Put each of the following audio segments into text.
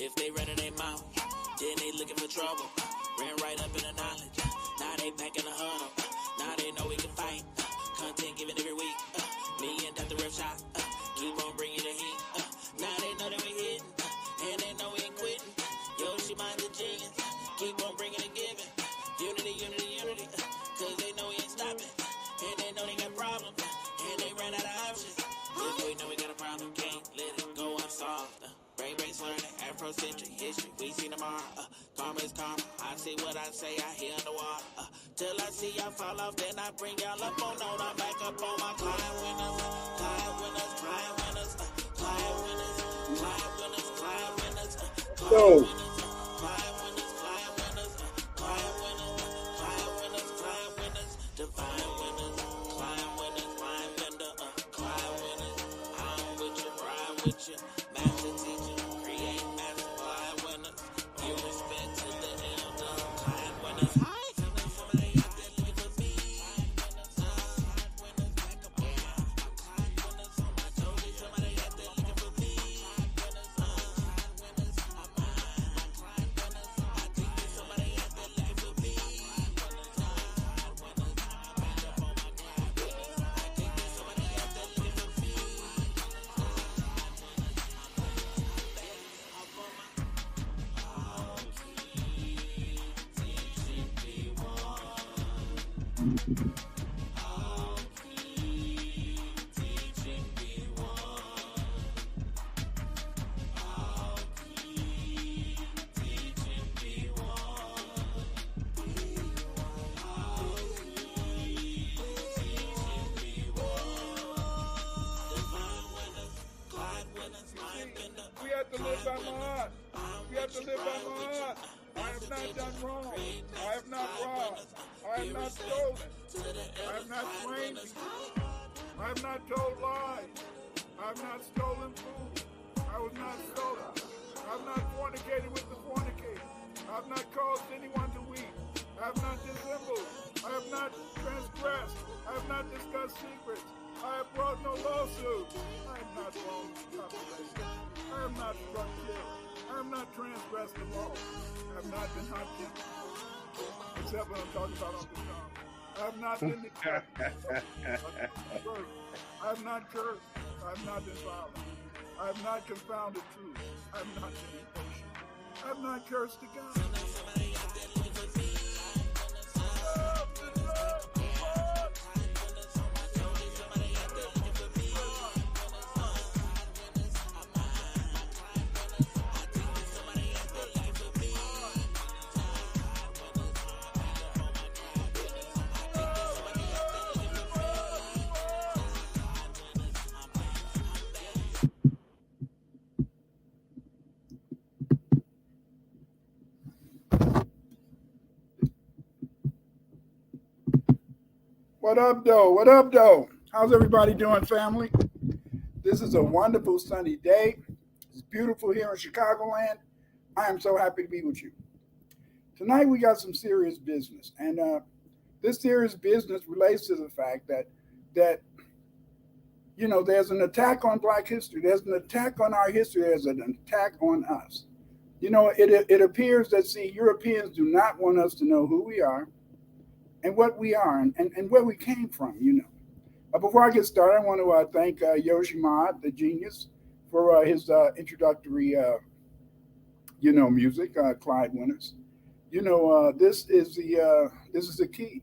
If they run in their mouth, then they looking for trouble. Ran right up in the knowledge. Now they back in the huddle. Now they know we can fight. Content given every week. Me and Dr. Rip Shot. Keep on bringing the heat. Now they know that we hitting. And they know we ain't quitting. Yo, she mind the genius. Keep on bringing and giving. Unity, unity, unity. Cause they know we ain't stopping. And they know they got problems. And they ran out of options. If we know we got a problem, can't let it go unsolved. Brain-based learning, Afrocentric history, we see tomorrow. Karma is karma, I see what I say, I hear on the wall. Till I see y'all fall off, then I bring y'all up on note. I'm back up on my client winners, client winners, client winners, client winners, client winners, client winners, client winners. We have to live by my heart. We have to live by my heart. I have not done wrong. I have not robbed. I have not stolen. I have not slain people. I have not told lies. I have not stolen food. I was not stolen. I have not fornicated with the fornicator. I have not caused anyone to weep. I have not dissembled. I have not transgressed. I have not discussed secrets. I have brought no lawsuit. I have not wronged population. I have not struck kill. I have not transgressed the law. I have not been hunted. Except when I'm talking about Uncle Tom. I have not been I have not cursed. I have not been violent. I have not confounded truth. I have not been impatient. I have not cursed the God. What up, though? What up, though? How's everybody doing, family? This is a wonderful sunny day. It's beautiful here in Chicagoland. I am so happy to be with you. Tonight we got some serious business, and this serious business relates to the fact that there's an attack on Black history. There's an attack on our history. There's an attack on us. It appears that Europeans do not want us to know who we are and what we are and where we came from, Before I get started, I want to thank Yoshi Mod, the genius, for his introductory, music, Clyde Winters. This is the key,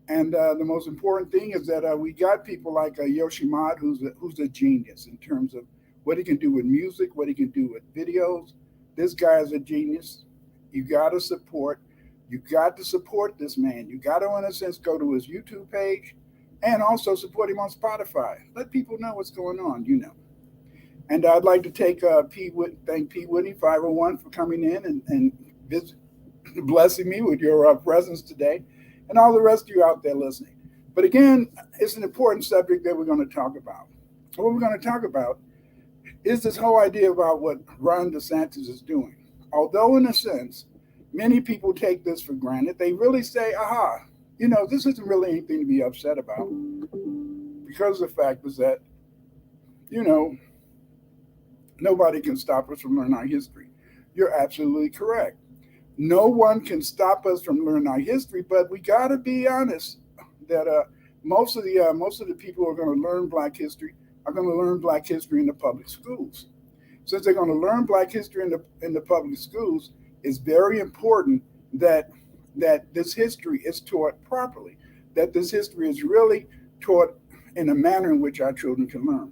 And the most important thing is that we got people like Yoshi Mod, who's a genius in terms of what he can do with music, what he can do with videos. This guy is a genius. You got to support this man. You got to, in a sense, go to his YouTube page and also support him on Spotify. Let people know what's going on, And I'd like to thank P. Whitney 501 for coming in and blessing me with your presence today, and all the rest of you out there listening. But again, it's an important subject that we're going to talk about. What we're going to talk about is this whole idea about what Ron DeSantis is doing. Although, in a sense, many people take this for granted. They really say, this isn't really anything to be upset about. Because the fact is that, Nobody can stop us from learning our history. You're absolutely correct. No one can stop us from learning our history, but we got to be honest that most of the people who are going to learn Black history are going to learn Black history in the public schools. Since they're going to learn Black history in the public schools, it's very important that this history is taught properly, that this history is really taught in a manner in which our children can learn.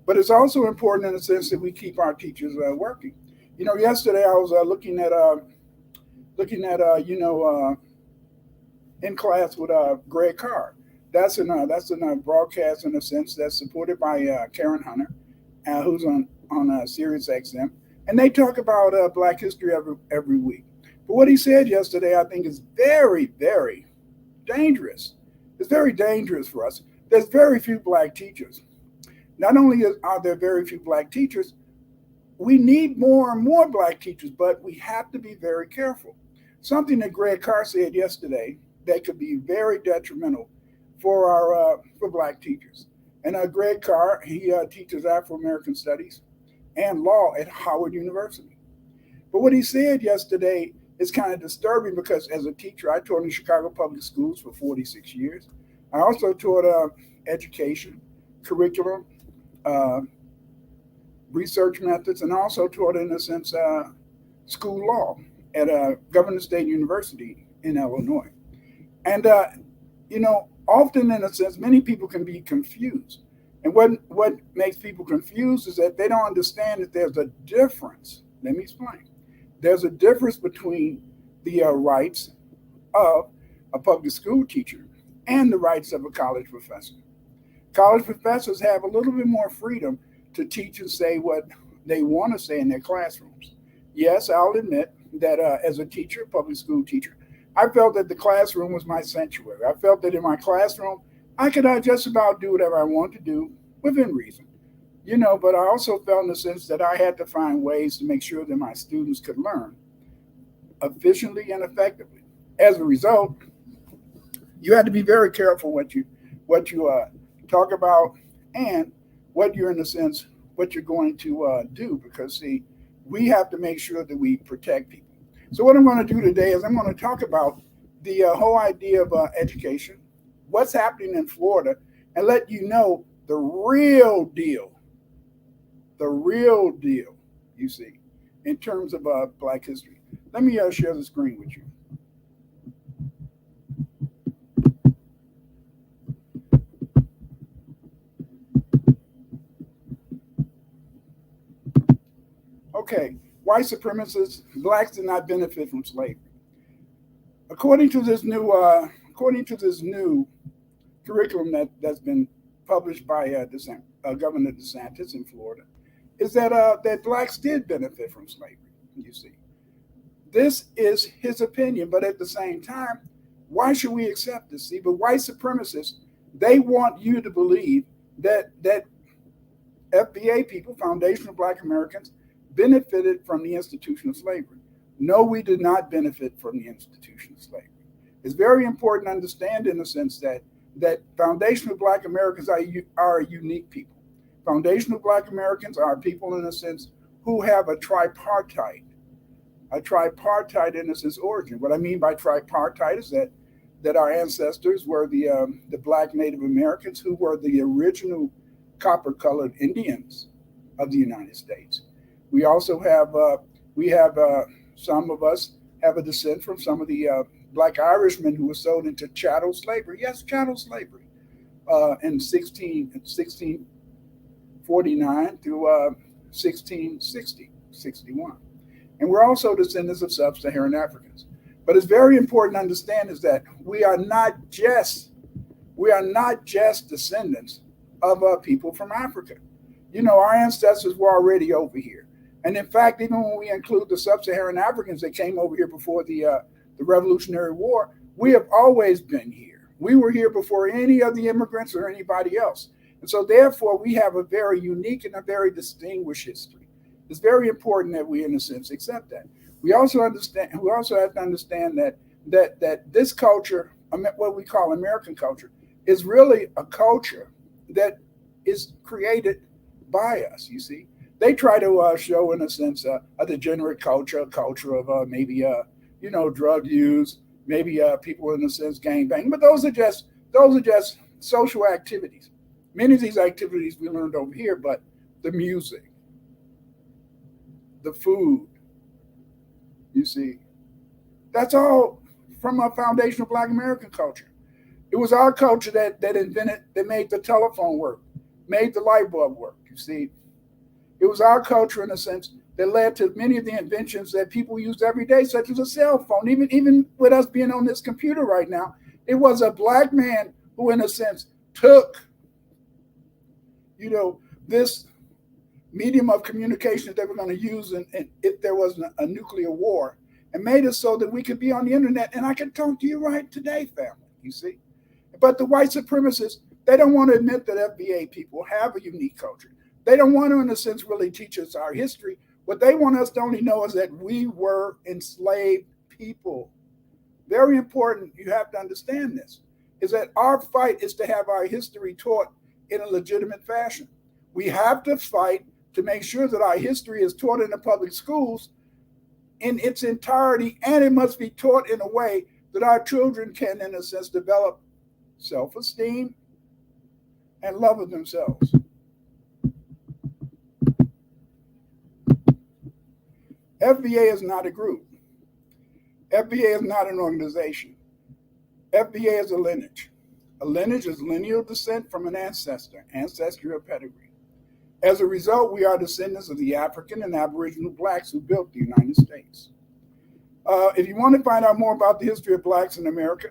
But it's also important in the sense that we keep our teachers working. Yesterday I was looking at in class with Greg Carr. That's in a broadcast in a sense that's supported by Karen Hunter, who's on Sirius XM, and they talk about Black history every week. But what he said yesterday, I think, is very, very dangerous. It's very dangerous for us. There's very few Black teachers. Not only are there very few Black teachers, we need more and more Black teachers, but we have to be very careful. Something that Greg Carr said yesterday that could be very detrimental for Black teachers. And Greg Carr, he teaches Afro American Studies and law at Howard University. But what he said yesterday is kind of disturbing because as a teacher, I taught in Chicago Public Schools for 46 years. I also taught education, curriculum, uh, research methods, and also taught, in a sense, school law at Governor State University in Illinois. And, often, in a sense, many people can be confused. And what makes people confused is that they don't understand that there's a difference. Let me explain. There's a difference between the rights of a public school teacher and the rights of a college professor. College professors have a little bit more freedom to teach and say what they want to say in their classrooms. Yes, I'll admit that as a teacher, public school teacher, I felt that the classroom was my sanctuary. I felt that in my classroom, I could just about do whatever I want to do within reason. But I also felt in the sense that I had to find ways to make sure that my students could learn efficiently and effectively. As a result, you had to be very careful what you talk about and what you're in a sense what you're going to do because see, we have to make sure that we protect people. So what I'm going to do today is I'm going to talk about the whole idea of education, what's happening in Florida, and let you know the real deal, you see, in terms of Black history. Let me share the screen with you. Okay, white supremacists, Blacks did not benefit from slavery. According to this new curriculum that's been published by Governor DeSantis in Florida, is that Blacks did benefit from slavery. You see, this is his opinion, but at the same time, why should we accept this? See, but white supremacists, they want you to believe that FBA people, Foundational Black Americans, benefited from the institution of slavery. No, we did not benefit from the institution of slavery. It's very important to understand in the sense that foundational Black Americans are a unique people. Foundational Black Americans are people in a sense who have a tripartite in a sense origin. What I mean by tripartite is that our ancestors were the Black Native Americans who were the original copper-colored Indians of the United States. We also have some of us have a descent from some of the Black Irishmen who were sold into chattel slavery. Yes, chattel slavery in 1649 through 61. And we're also descendants of sub-Saharan Africans. But it's very important to understand is that we are not just descendants of people from Africa. Our ancestors were already over here. And in fact, even when we include the sub-Saharan Africans that came over here before the Revolutionary War, we have always been here. We were here before any of the immigrants or anybody else. And so therefore, we have a very unique and a very distinguished history. It's very important that we, in a sense, accept that. We also have to understand that this culture, what we call American culture, is really a culture that is created by us, you see. They try to show, in a sense, a degenerate culture, a culture of maybe drug use, maybe people in a sense gang bang. But those are just social activities. Many of these activities we learned over here, but the music, the food, you see, that's all from a foundational Black American culture. It was our culture that made the telephone work, made the light bulb work. You see, it was our culture, in a sense, that led to many of the inventions that people use every day, such as a cell phone. Even with us being on this computer right now, it was a Black man who, in a sense, took, this medium of communication that they were going to use if there was a nuclear war, and made it so that we could be on the internet. And I can talk to you right today, family, you see. But the white supremacists, they don't want to admit that FBA people have a unique culture. They don't want to, in a sense, really teach us our history. What they want us to only know is that we were enslaved people. Very important, you have to understand this, is that our fight is to have our history taught in a legitimate fashion. We have to fight to make sure that our history is taught in the public schools in its entirety, and it must be taught in a way that our children can, in a sense, develop self-esteem and love of themselves. FBA is not a group. FBA is not an organization. FBA is a lineage. A lineage is lineal descent from an ancestor, ancestral pedigree. As a result, we are descendants of the African and Aboriginal Blacks who built the United States. If you want to find out more about the history of Blacks in America,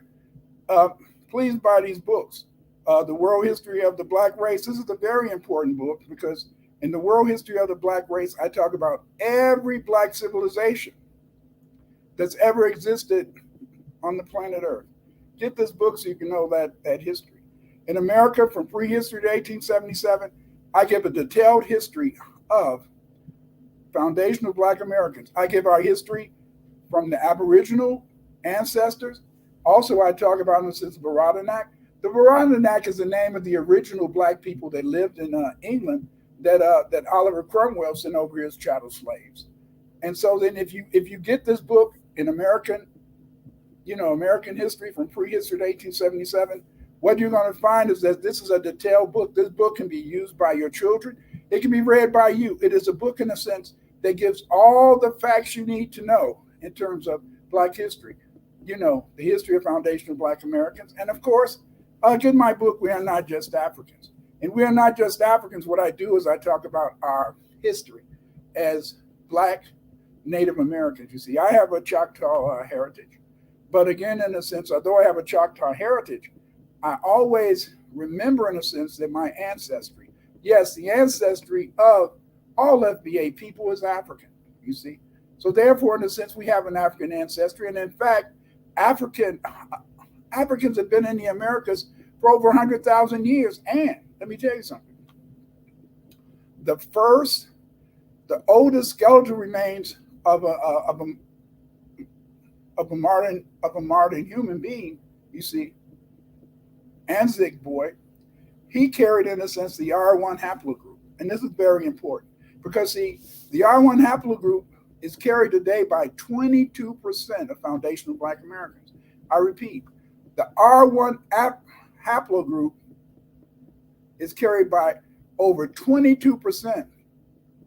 please buy these books. The World History of the Black Race. This is a very important book because in the World History of the Black Race, I talk about every Black civilization that's ever existed on the planet Earth. Get this book so you can know that history. In America, from prehistory to 1877, I give a detailed history of foundational Black Americans. I give our history from the Aboriginal ancestors. Also, I talk about, in the sense of Baradanak. The Baradanak is the name of the original Black people that lived in England that Oliver Cromwell sent over here as chattel slaves. And so then if you get this book in American history from prehistory to 1877, what you're going to find is that this is a detailed book. This book can be used by your children. It can be read by you. It is a book, in a sense, that gives all the facts you need to know in terms of Black history. The history of foundational Black Americans. And of course, in my book, We Are Not Just Africans. And We Are Not Just Africans, what I do is I talk about our history as Black Native Americans. You see, I have a Choctaw heritage. But again, in a sense, although I have a Choctaw heritage, I always remember, in a sense, that my ancestry, yes, the ancestry of all FBA people is African, you see. So therefore, in a sense, we have an African ancestry. And in fact, Africans have been in the Americas for over 100,000 years. And let me tell you something. The oldest skeletal remains of a modern human being, you see, Anzac boy, he carried, in a sense, the R1 haplogroup. And this is very important because, see, the R1 haplogroup is carried today by 22% of foundational Black Americans. I repeat, the R1 haplogroup is carried by over 22%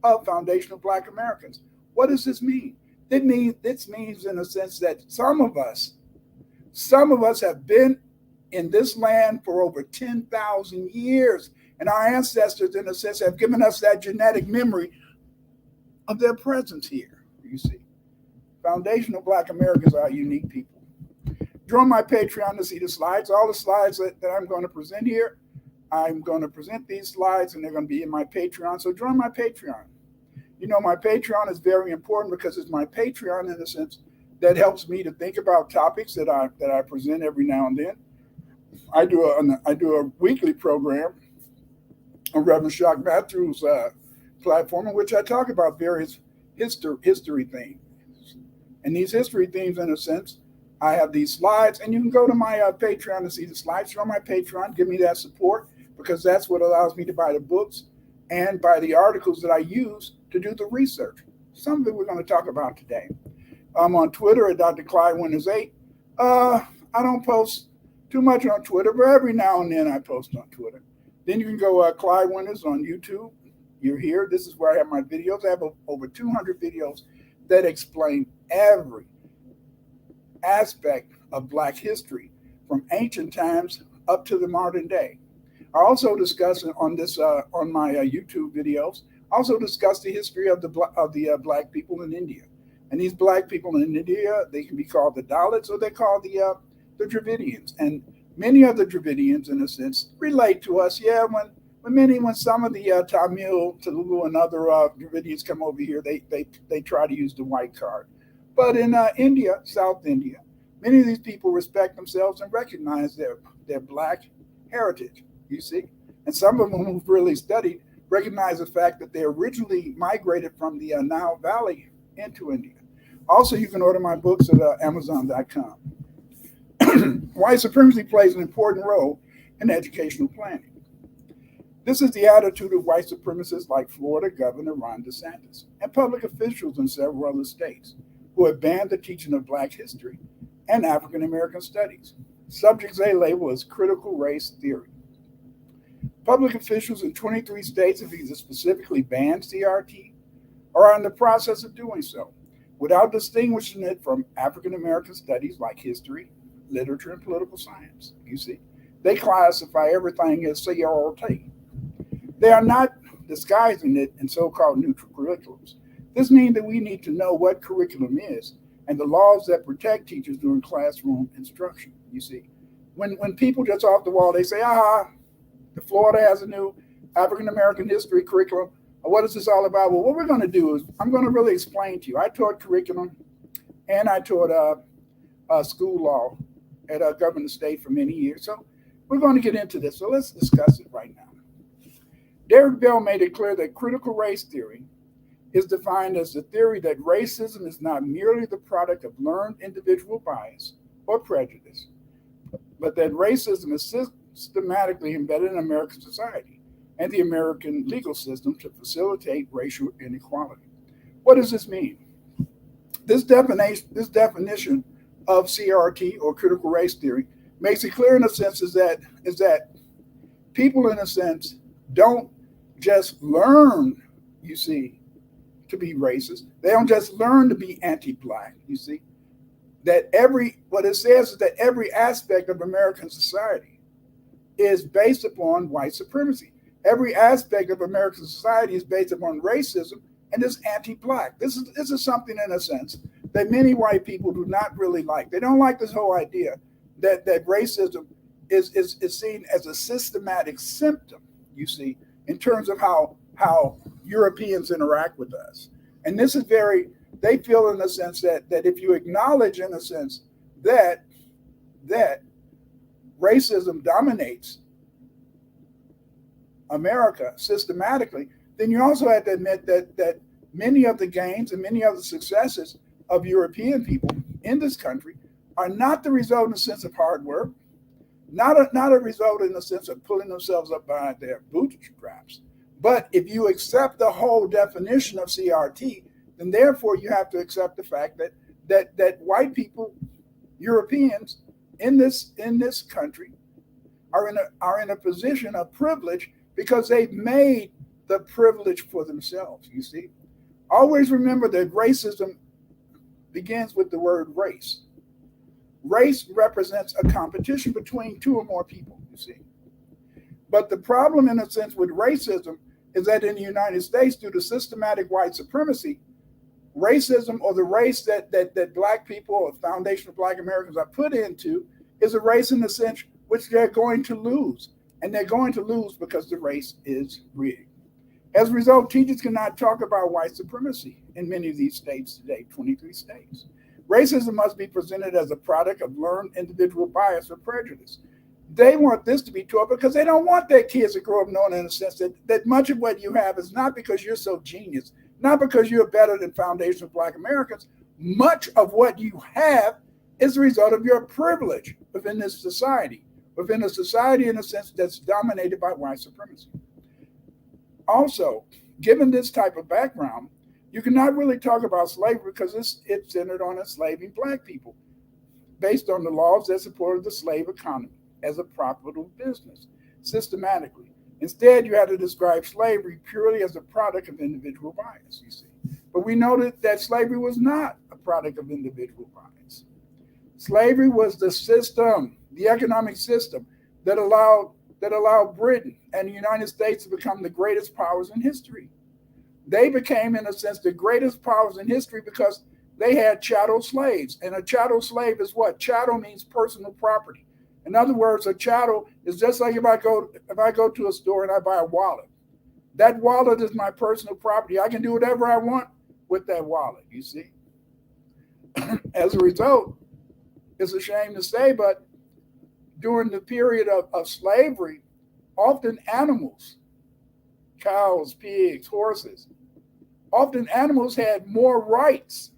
of foundational Black Americans. What does this mean? This means, in a sense, that some of us have been in this land for over 10,000 years. And our ancestors, in a sense, have given us that genetic memory of their presence here, you see. Foundational Black Americans are unique people. Join my Patreon to see the slides. All the slides that I'm going to present here, I'm going to present these slides and they're going to be in my Patreon. So join my Patreon. My Patreon is very important because it's my Patreon, in a sense, that helps me to think about topics that I present every now and then. I do a weekly program on Reverend Shock Matthews' platform in which I talk about various history themes. And these history themes, in a sense, I have these slides, and you can go to my Patreon to see the slides. Join my Patreon, give me that support, because that's what allows me to buy the books and by the articles that I use to do the research. Some of it we're going to talk about today. I'm on Twitter at Dr. Clyde Winters 8. I don't post too much on Twitter, but every now and then I post on Twitter. Then you can go Clyde Winters on YouTube. You're here. This is where I have my videos. I have over 200 videos that explain every aspect of Black history from ancient times up to the modern day. I also discuss on my YouTube videos. Also discuss the history of the Black people in India, and these Black people in India, they can be called the Dalits or they're called the Dravidians, and many of the Dravidians, in a sense, relate to us. Yeah, when some of the Tamil, Telugu, and other Dravidians come over here, they try to use the white card. But in India, South India, many of these people respect themselves and recognize their Black heritage, you see. And some of them who've really studied recognize the fact that they originally migrated from the Nile Valley into India. Also, you can order my books at Amazon.com. White supremacy plays an important role in educational planning. This is the attitude of white supremacists like Florida Governor Ron DeSantis and public officials in several other states who have banned the teaching of Black history and African American studies, subjects they label as critical race theory. Public officials in 23 states have either specifically banned CRT or are in the process of doing so, without distinguishing it from African American studies like history, literature, and political science. You see, they classify everything as CRT. They are not disguising it in so-called neutral curriculums. This means that we need to know what curriculum is and the laws that protect teachers during classroom instruction. You see, when people just off the wall, they say, the Florida has a new African American history curriculum. What is this all about? Well, what we're going to do is I'm going to really explain to you. I taught curriculum and I taught school law at Governor State for many years. So we're going to get into this. So let's discuss it right now. Derek Bell made it clear that critical race theory is defined as the theory that racism is not merely the product of learned individual bias or prejudice, but that racism is systematically embedded in American society and the American legal system to facilitate racial inequality. What does this mean? This definition of CRT or critical race theory makes it clear in a sense is that people in a sense don't just learn, you see, to be racist. They don't just learn to be anti-Black, you see. What it says is that every aspect of American society is based upon white supremacy. Every aspect of American society is based upon racism and is anti-Black. This is something, in a sense, that many white people do not really like. They don't like this whole idea that racism is seen as a systematic symptom, you see, in terms of how Europeans interact with us. And this is they feel in a sense that if you acknowledge in a sense that racism dominates America systematically, then you also have to admit that many of the gains and many of the successes of European people in this country are not the result in the sense of hard work, not a result in the sense of pulling themselves up by their bootstraps. But if you accept the whole definition of CRT, then therefore you have to accept the fact that white people, Europeans in this country, are in a position of privilege because they've made the privilege for themselves. You see, always remember that racism begins with the word race. Race represents a competition between two or more people, you see. But the problem, in a sense, with racism is that in the United States, due to systematic white supremacy, racism, or the race that Black people or foundation of Black Americans are put into, is a race in a sense which they're going to lose. And they're going to lose because the race is rigged. As a result, teachers cannot talk about white supremacy in many of these states today, 23 states. Racism must be presented as a product of learned individual bias or prejudice. They want this to be taught because they don't want their kids to grow up knowing, in a sense, that much of what you have is not because you're so genius, not because you're better than foundation of Black Americans. Much of what you have is a result of your privilege within this society, within a society, in a sense, that's dominated by white supremacy. Also, given this type of background, you cannot really talk about slavery because it's centered on enslaving black people based on the laws that supported the slave economy as a profitable business systematically. Instead, you had to describe slavery purely as a product of individual bias, you see. But we noted that slavery was not a product of individual bias. Slavery was the system, the economic system that allowed Britain and the United States to become the greatest powers in history. They became, in a sense, the greatest powers in history because they had chattel slaves. And a chattel slave is what? Chattel means personal property. In other words, a chattel is just like if I go to a store and I buy a wallet. That wallet is my personal property. I can do whatever I want with that wallet, you see. As a result, it's a shame to say, but during the period of slavery, often animals, cows, pigs, horses, often animals had more rights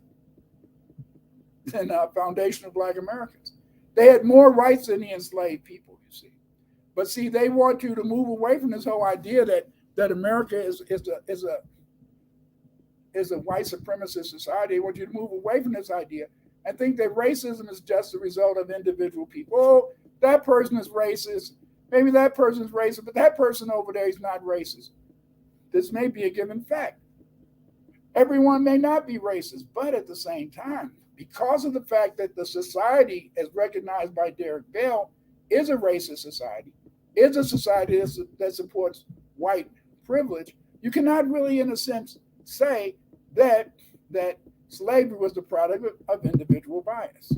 than foundational black Americans. They had more rights than the enslaved people, you see. But see, they want you to move away from this whole idea that America is a white supremacist society. They want you to move away from this idea and think that racism is just a result of individual people. Oh, that person is racist. Maybe that person is racist, but that person over there is not racist. This may be a given fact. Everyone may not be racist, but at the same time, because of the fact that the society, as recognized by Derek Bell, is a racist society, is a society that supports white privilege, you cannot really, in a sense, say that slavery was the product of individual bias.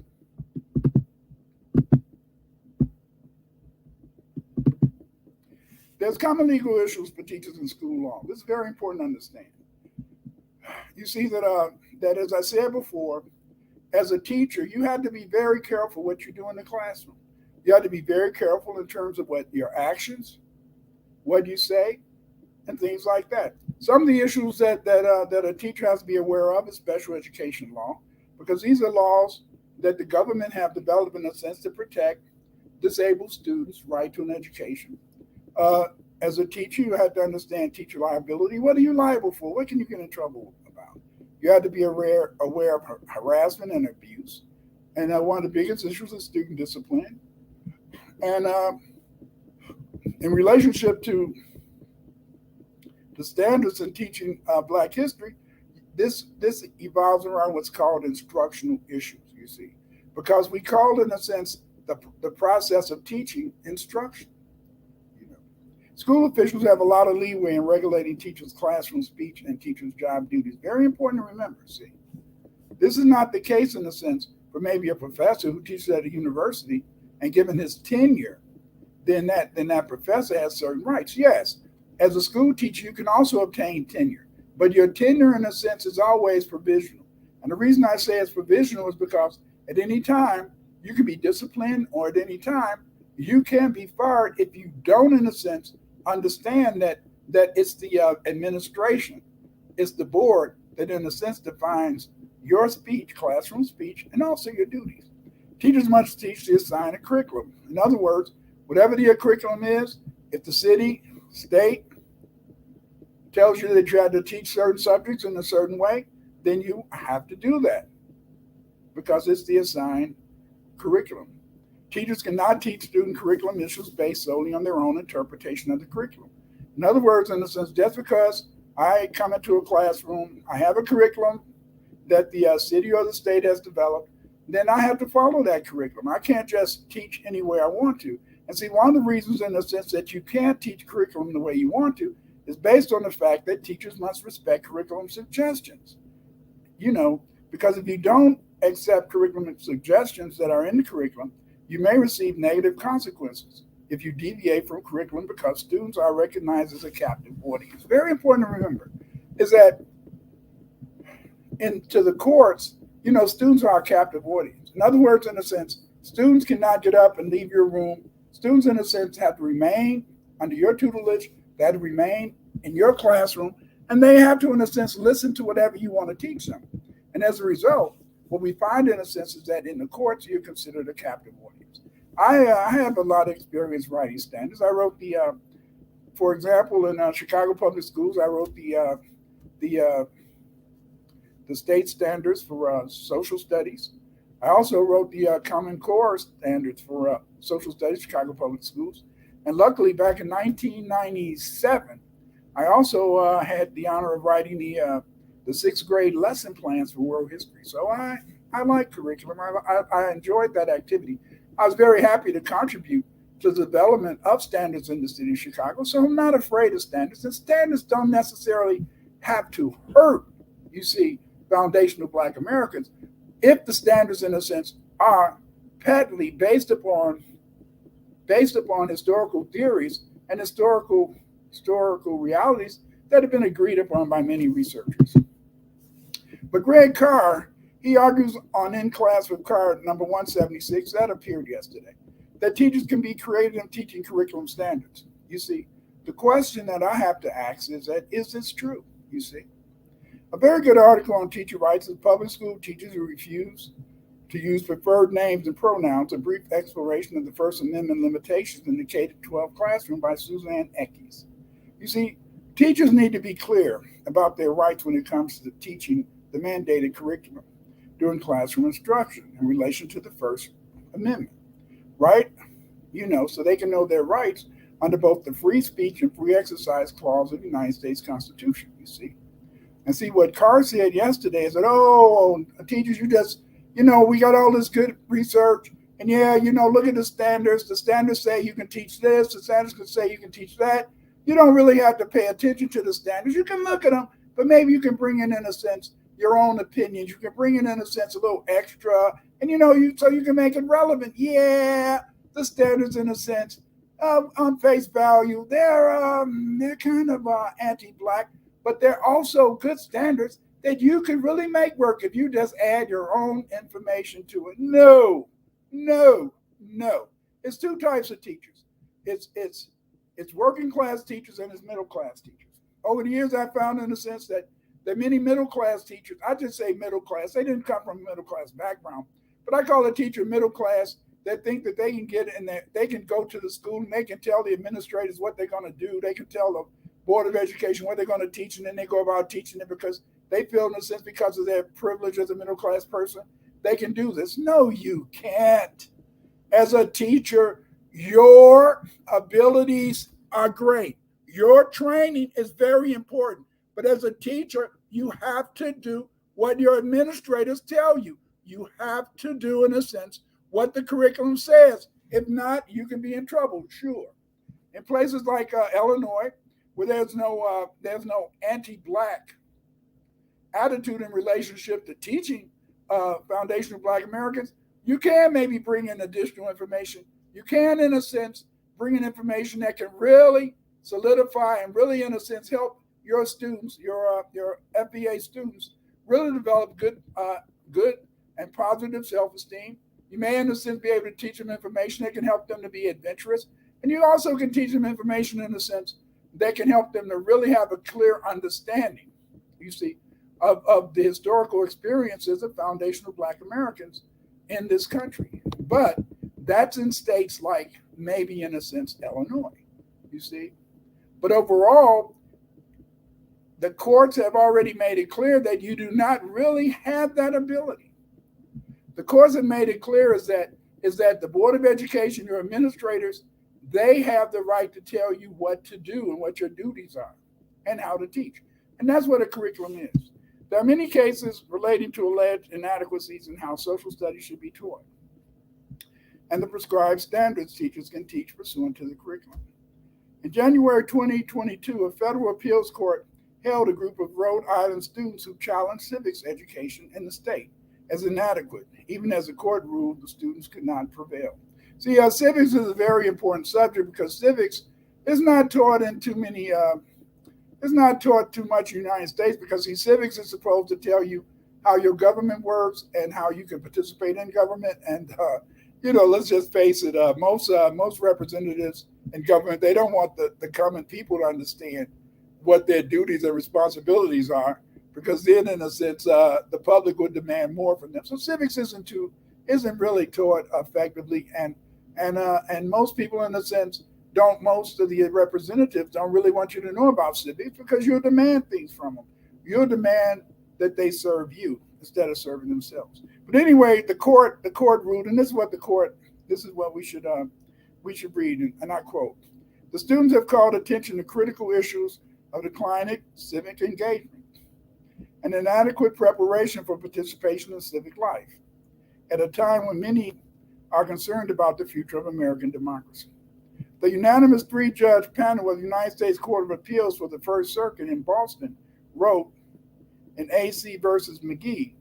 There's common legal issues for teachers in school law. This is very important to understand. You see that as I said before, as a teacher, you have to be very careful what you do in the classroom. You have to be very careful in terms of what your actions, what you say, and things like that. Some of the issues that a teacher has to be aware of is special education law, because these are laws that the government have developed in a sense to protect disabled students' right to an education. As a teacher, you have to understand teacher liability. What are you liable for? What can you get in trouble about? You have to be aware of harassment and abuse. And one of the biggest issues is student discipline. And in relationship to the standards in teaching Black history, this evolves around what's called instructional issues, you see, because we call, in a sense, the process of teaching instruction. School officials have a lot of leeway in regulating teachers' classroom speech and teachers' job duties. Very important to remember, see. This is not the case in a sense for maybe a professor who teaches at a university, and given his tenure, then that professor has certain rights. Yes, as a school teacher, you can also obtain tenure, but your tenure in a sense is always provisional. And the reason I say it's provisional is because at any time you can be disciplined, or at any time you can be fired if you don't, in a sense, understand that it's the administration, it's the board that in a sense defines your speech, classroom speech, and also your duties. Teachers must teach the assigned curriculum. In other words, whatever the curriculum is, if the city, state tells you that you have to teach certain subjects in a certain way, then you have to do that because it's the assigned curriculum. Teachers cannot teach student curriculum issues based solely on their own interpretation of the curriculum. In other words, in a sense, just because I come into a classroom, I have a curriculum that the city or the state has developed, then I have to follow that curriculum. I can't just teach any way I want to. And see, one of the reasons, in a sense, that you can't teach curriculum the way you want to is based on the fact that teachers must respect curriculum suggestions. Because if you don't accept curriculum suggestions that are in the curriculum, you may receive negative consequences if you deviate from curriculum because students are recognized as a captive audience. Very important to remember is that to the courts, students are a captive audience. In other words, in a sense, students cannot get up and leave your room. Students, in a sense, have to remain under your tutelage. They have to remain in your classroom, and they have to, in a sense, listen to whatever you want to teach them. And as a result, what we find, in a sense, is that in the courts, you're considered a captive audience. I have a lot of experience writing standards. I wrote the For example, in Chicago Public Schools, I wrote the the state standards for social studies. I also wrote the Common Core standards for social studies, Chicago Public Schools. And luckily, back in 1997, I also had the honor of writing the sixth grade lesson plans for world history. So I like curriculum. I enjoyed that activity. I was very happy to contribute to the development of standards in the city of Chicago. So I'm not afraid of standards. And standards don't necessarily have to hurt, you see, foundational Black Americans if the standards, in a sense, are patently based upon historical theories and historical realities that have been agreed upon by many researchers. But Greg Carr, he argues on In Class with Carr number 176, that appeared yesterday, that teachers can be creative in teaching curriculum standards. You see, the question that I have to ask is this true? You see, a very good article on teacher rights is Public School Teachers Who Refuse to Use Preferred Names and Pronouns, a brief exploration of the First Amendment limitations in the K-12 classroom by Suzanne Eckes. You see, teachers need to be clear about their rights when it comes to teaching the mandated curriculum during classroom instruction in relation to the First Amendment, right? You know, so they can know their rights under both the free speech and free exercise clause of the United States Constitution, you see. And see, what Carr said yesterday is that, oh, teachers, we got all this good research. And yeah, look at the standards. The standards say you can teach this. The standards can say you can teach that. You don't really have to pay attention to the standards. You can look at them, but maybe you can bring in a sense, your own opinions. You can bring in a sense, a little extra. And, so you can make it relevant. Yeah, the standards, in a sense, on face value, they're kind of anti-Black. But they're also good standards that you can really make work if you just add your own information to it. No. It's two types of teachers. It's working class teachers and it's middle class teachers. Over the years, I found, in a sense, that many middle class teachers, I just say middle class, they didn't come from a middle class background, but I call a teacher middle class that think that they can get in there, they can go to the school and they can tell the administrators what they're going to do. They can tell the Board of Education what they're going to teach, and then they go about teaching it because they feel, in a sense, because of their privilege as a middle class person, they can do this. No, you can't. As a teacher, your abilities are great. Your training is very important. But as a teacher, you have to do what your administrators tell you. You have to do, in a sense, what the curriculum says. If not, you can be in trouble, sure. In places like Illinois, where there's no anti-Black attitude in relationship to teaching foundational Black Americans, you can maybe bring in additional information. You can, in a sense, bring in information that can really solidify and really, in a sense, help your students, your FBA students, really develop good and positive self-esteem. You may, in a sense, be able to teach them information that can help them to be adventurous. And you also can teach them information, in a sense, that can help them to really have a clear understanding, you see, of the historical experiences of foundational Black Americans in this country. But that's in states like, maybe in a sense, Illinois, you see. But overall, the courts have already made it clear that you do not really have that ability. The courts have made it clear is that the Board of Education, your administrators, they have the right to tell you what to do and what your duties are and how to teach. And that's what a curriculum is. There are many cases relating to alleged inadequacies in how social studies should be taught and the prescribed standards teachers can teach pursuant to the curriculum. In January 2022, a federal appeals court held a group of Rhode Island students who challenged civics education in the state as inadequate. Even as the court ruled, the students could not prevail. See, civics is a very important subject because civics is not taught in too many, it's not taught too much in the United States because see, civics is supposed to tell you how your government works and how you can participate in government. And, let's just face it, most representatives in government, they don't want the common people to understand what their duties and responsibilities are because then, in a sense, the public would demand more from them. So civics isn't really taught effectively. And most people, in a sense, don't most of the representatives don't really want you to know about civics because you'll demand things from them. You'll demand that they serve you instead of serving themselves. But anyway, the court ruled, and this is what we should read, and I quote: the students have called attention to critical issues of declining civic engagement and inadequate preparation for participation in civic life at a time when many are concerned about the future of American democracy. The unanimous three-judge panel of the United States Court of Appeals for the First Circuit in Boston wrote in AC versus McGee,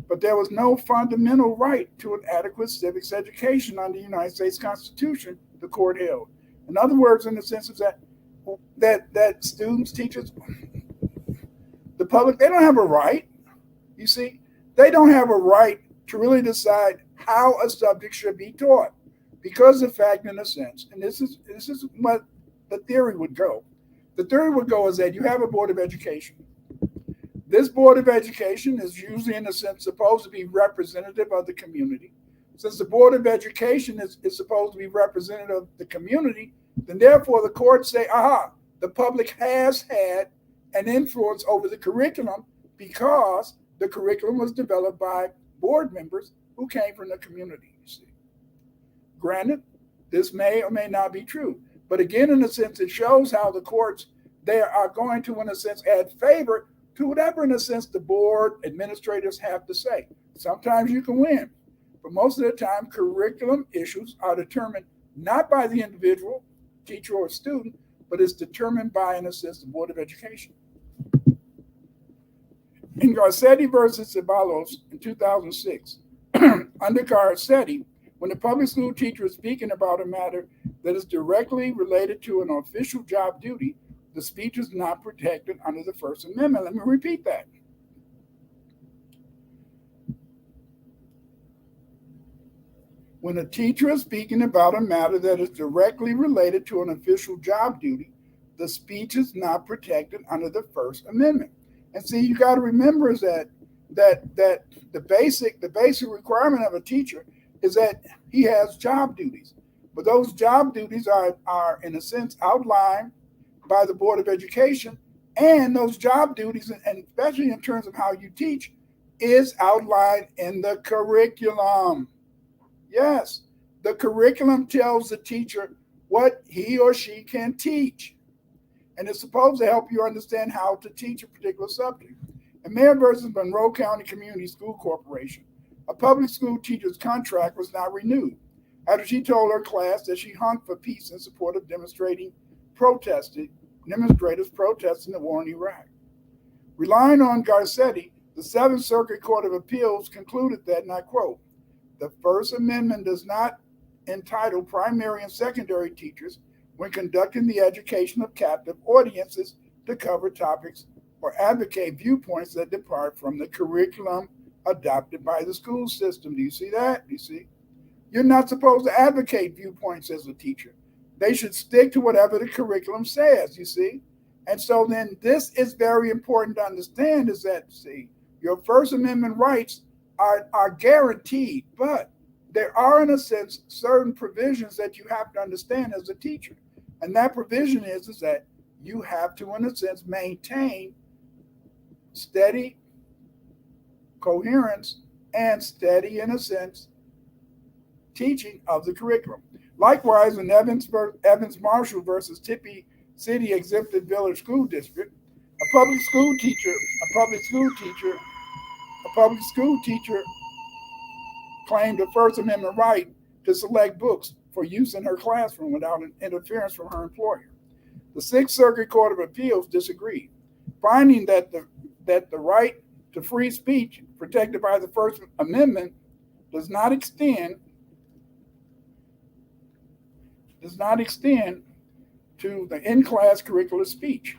but there was no fundamental right to an adequate civics education under the United States Constitution, the court held. In other words, in the sense of that students, teachers, the public, they don't have a right. You see, they don't have a right to really decide how a subject should be taught, because the fact, in a sense, and this is what the theory would go. The theory would go is that you have a board of education. This board of education is usually, in a sense, supposed to be representative of the community. Since the board of education is supposed to be representative of the community, then therefore the courts say, the public has had an influence over the curriculum because the curriculum was developed by board members who came from the community, you see. Granted, this may or may not be true. But again, in a sense, it shows how the courts, they are going to, in a sense, add favor to whatever, in a sense, the board administrators have to say. Sometimes you can win, but most of the time, curriculum issues are determined not by the individual teacher or student, but it's determined by, in a sense, the Board of Education. In Garcetti versus Ceballos in 2006, under Garcetti, when the public school teacher is speaking about a matter that is directly related to an official job duty, the speech is not protected under the First Amendment. Let me repeat that. When a teacher is speaking about a matter that is directly related to an official job duty, the speech is not protected under the First Amendment. And see, you got to remember is that the basic requirement of a teacher is that he has job duties. But those job duties are in a sense outlined by the Board of Education, and those job duties, and especially in terms of how you teach, is outlined in the curriculum. Yes, the curriculum tells the teacher what he or she can teach, and it's supposed to help you understand how to teach a particular subject. In Mayor versus Monroe County Community School Corporation, a public school teacher's contract was not renewed after she told her class that she hung for peace in support of demonstrators protesting the war in Iraq. Relying on Garcetti, the Seventh Circuit Court of Appeals concluded that, and I quote, the First Amendment does not entitle primary and secondary teachers when conducting the education of captive audiences to cover topics or advocate viewpoints that depart from the curriculum adopted by the school system. Do you see that? Do you see? You're not supposed to advocate viewpoints as a teacher. They should stick to whatever the curriculum says, you see? And so then this is very important to understand is that, see, your First Amendment rights are guaranteed, but there are, in a sense, certain provisions that you have to understand as a teacher. And that provision is that you have to, in a sense, maintain steady coherence and steady, in a sense, teaching of the curriculum. Likewise, in Evans Marshall versus Tippy City Exempted Village School District, a public school teacher claimed a First Amendment right to select books for use in her classroom without interference from her employer. The Sixth Circuit Court of Appeals disagreed, finding that the right to free speech protected by the First Amendment does not extend to the in-class curricular speech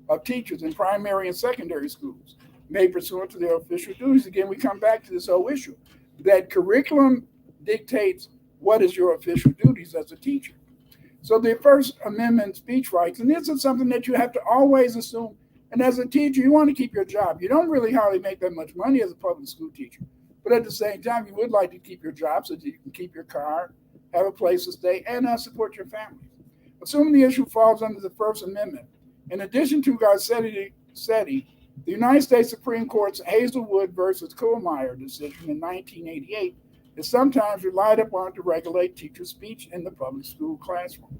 of teachers in primary and secondary schools made pursuant to their official duties. Again, we come back to this whole issue that curriculum dictates what is your official duties as a teacher. So the First Amendment speech rights, and this is something that you have to always assume. And as a teacher, you want to keep your job. You don't really hardly make that much money as a public school teacher. But at the same time, you would like to keep your job so that you can keep your car, have a place to stay, and support your family. Assuming the issue falls under the First Amendment, in addition to Garcetti, the United States Supreme Court's Hazelwood versus Kuhlmeier decision in 1988 is sometimes relied upon to regulate teacher speech in the public school classroom.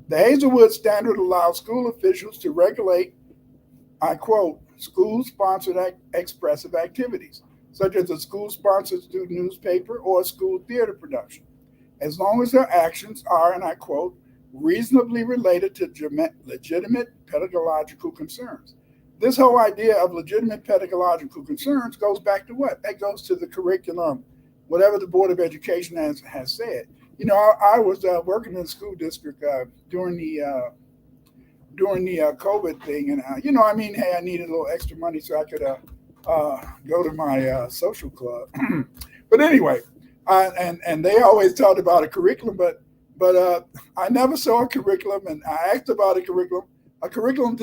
The Hazelwood standard allows school officials to regulate, I quote, school-sponsored expressive activities, such as a school-sponsored student newspaper or a school theater production, as long as their actions are, and I quote, reasonably related to legitimate pedagogical concerns. This whole idea of legitimate pedagogical concerns goes back to what? That goes to the curriculum, whatever the Board of Education has said. You know, I was working in the school district during the COVID thing, and hey, I needed a little extra money so I could go to my social club. But anyway, and they always talked about a curriculum, but I never saw a curriculum, and I asked about a curriculum. A curriculum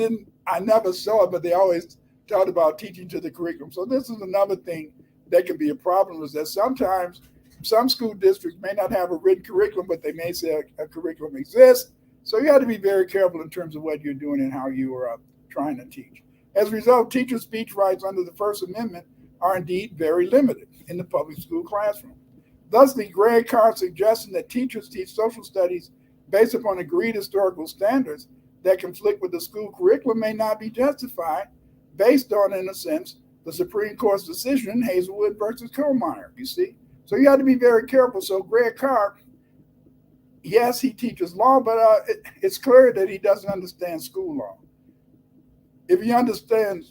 I never saw it, but they always talked about teaching to the curriculum. So this is another thing that can be a problem, is that sometimes some school districts may not have a written curriculum, but they may say a curriculum exists. So you have to be very careful in terms of what you're doing and how you are trying to teach. As a result, teacher speech rights under the First Amendment are indeed very limited in the public school classroom. Thusly, Greg Carr's suggestion that teachers teach social studies based upon agreed historical standards that conflict with the school curriculum may not be justified based on, in a sense, the Supreme Court's decision, Hazelwood versus Kuhlmeier, you see? So you have to be very careful. So Greg Carr, yes, he teaches law, but it's clear that he doesn't understand school law. If he understood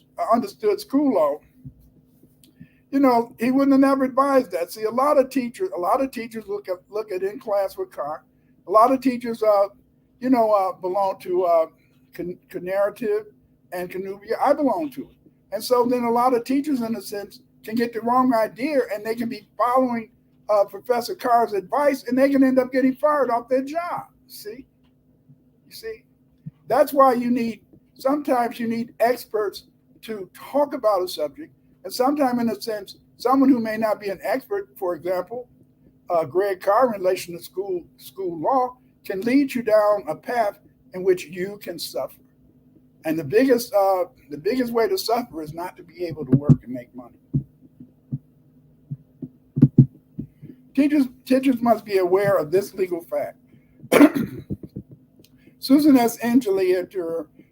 school law, he wouldn't have never advised that. See, a lot of teachers look at in class with Carr. A lot of teachers, belong to narrative and Cannubia. I belong to it. And so then a lot of teachers, in a sense, can get the wrong idea, and they can be following Professor Carr's advice, and they can end up getting fired off their job. You see? That's why sometimes you need experts to talk about a subject, and sometimes, in a sense, someone who may not be an expert, for example, Greg Carr in relation to school law, can lead you down a path in which you can suffer. And the biggest way to suffer is not to be able to work and make money. Teachers must be aware of this legal fact. Susan S. Angeli,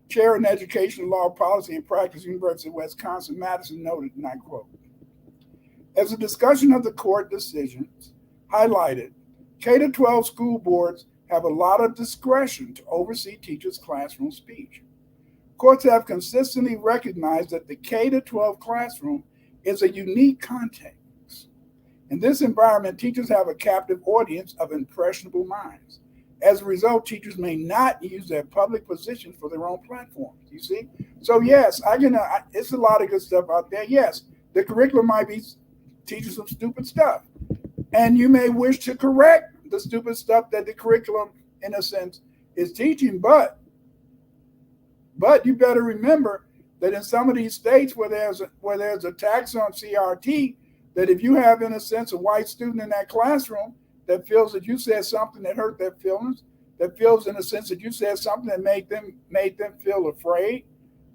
chair in Education, Law, Policy, and Practice, University of Wisconsin-Madison, noted, and I quote, as a discussion of the court decisions highlighted, K-12 school boards have a lot of discretion to oversee teachers' classroom speech. Courts have consistently recognized that the K-12 classroom is a unique context. In this environment, teachers have a captive audience of impressionable minds. As a result, teachers may not use their public position for their own platforms, you see? So yes, it's a lot of good stuff out there. Yes, the curriculum might be teaching some stupid stuff. And you may wish to correct the stupid stuff that the curriculum, in a sense, is teaching, but you better remember that in some of these states where there's a tax on CRT, that if you have, in a sense, a white student in that classroom that feels that you said something that hurt their feelings, that feels, in a sense, that you said something that made them feel afraid,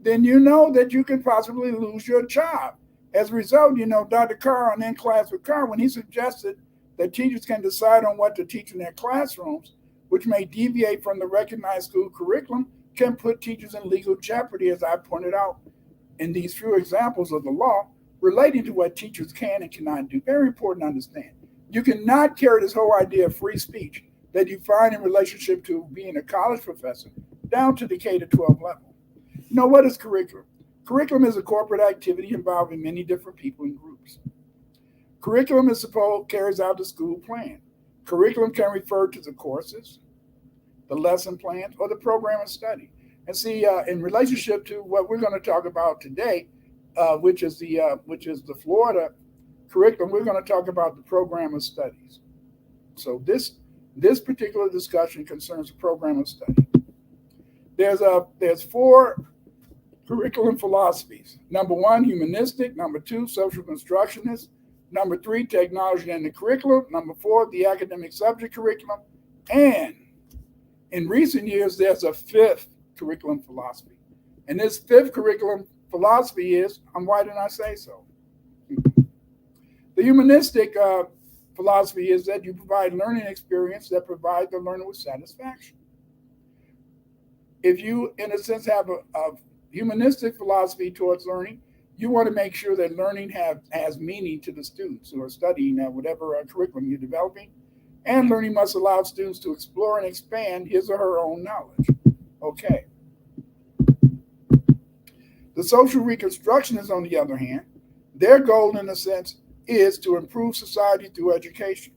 then you know that you can possibly lose your job. As a result, Dr. Carr on In Class with Carr, when he suggested that teachers can decide on what to teach in their classrooms, which may deviate from the recognized school curriculum, can put teachers in legal jeopardy, as I pointed out in these few examples of the law relating to what teachers can and cannot do. Very important to understand. You cannot carry this whole idea of free speech that you find in relationship to being a college professor down to the K-12 level. What is curriculum? Curriculum is a corporate activity involving many different people and groups. Curriculum carries out the school plan. Curriculum can refer to the courses, the lesson plans, or the program of study. And see, in relationship to what we're going to talk about today, which is the Florida curriculum, we're going to talk about the program of studies. So this particular discussion concerns the program of study. There's 4 curriculum philosophies. Number 1, humanistic. Number 2, social constructionist. Number 3, technology and the curriculum. Number 4, the academic subject curriculum. And In recent years, there's a fifth curriculum philosophy. And this fifth curriculum philosophy is, why didn't I say so? The humanistic philosophy is that you provide learning experience that provide the learner with satisfaction. If you, in a sense, have a humanistic philosophy towards learning, you want to make sure that learning has meaning to the students who are studying whatever curriculum you're developing. And learning must allow students to explore and expand his or her own knowledge. Okay. The social reconstructionists, on the other hand, their goal, in a sense, is to improve society through education.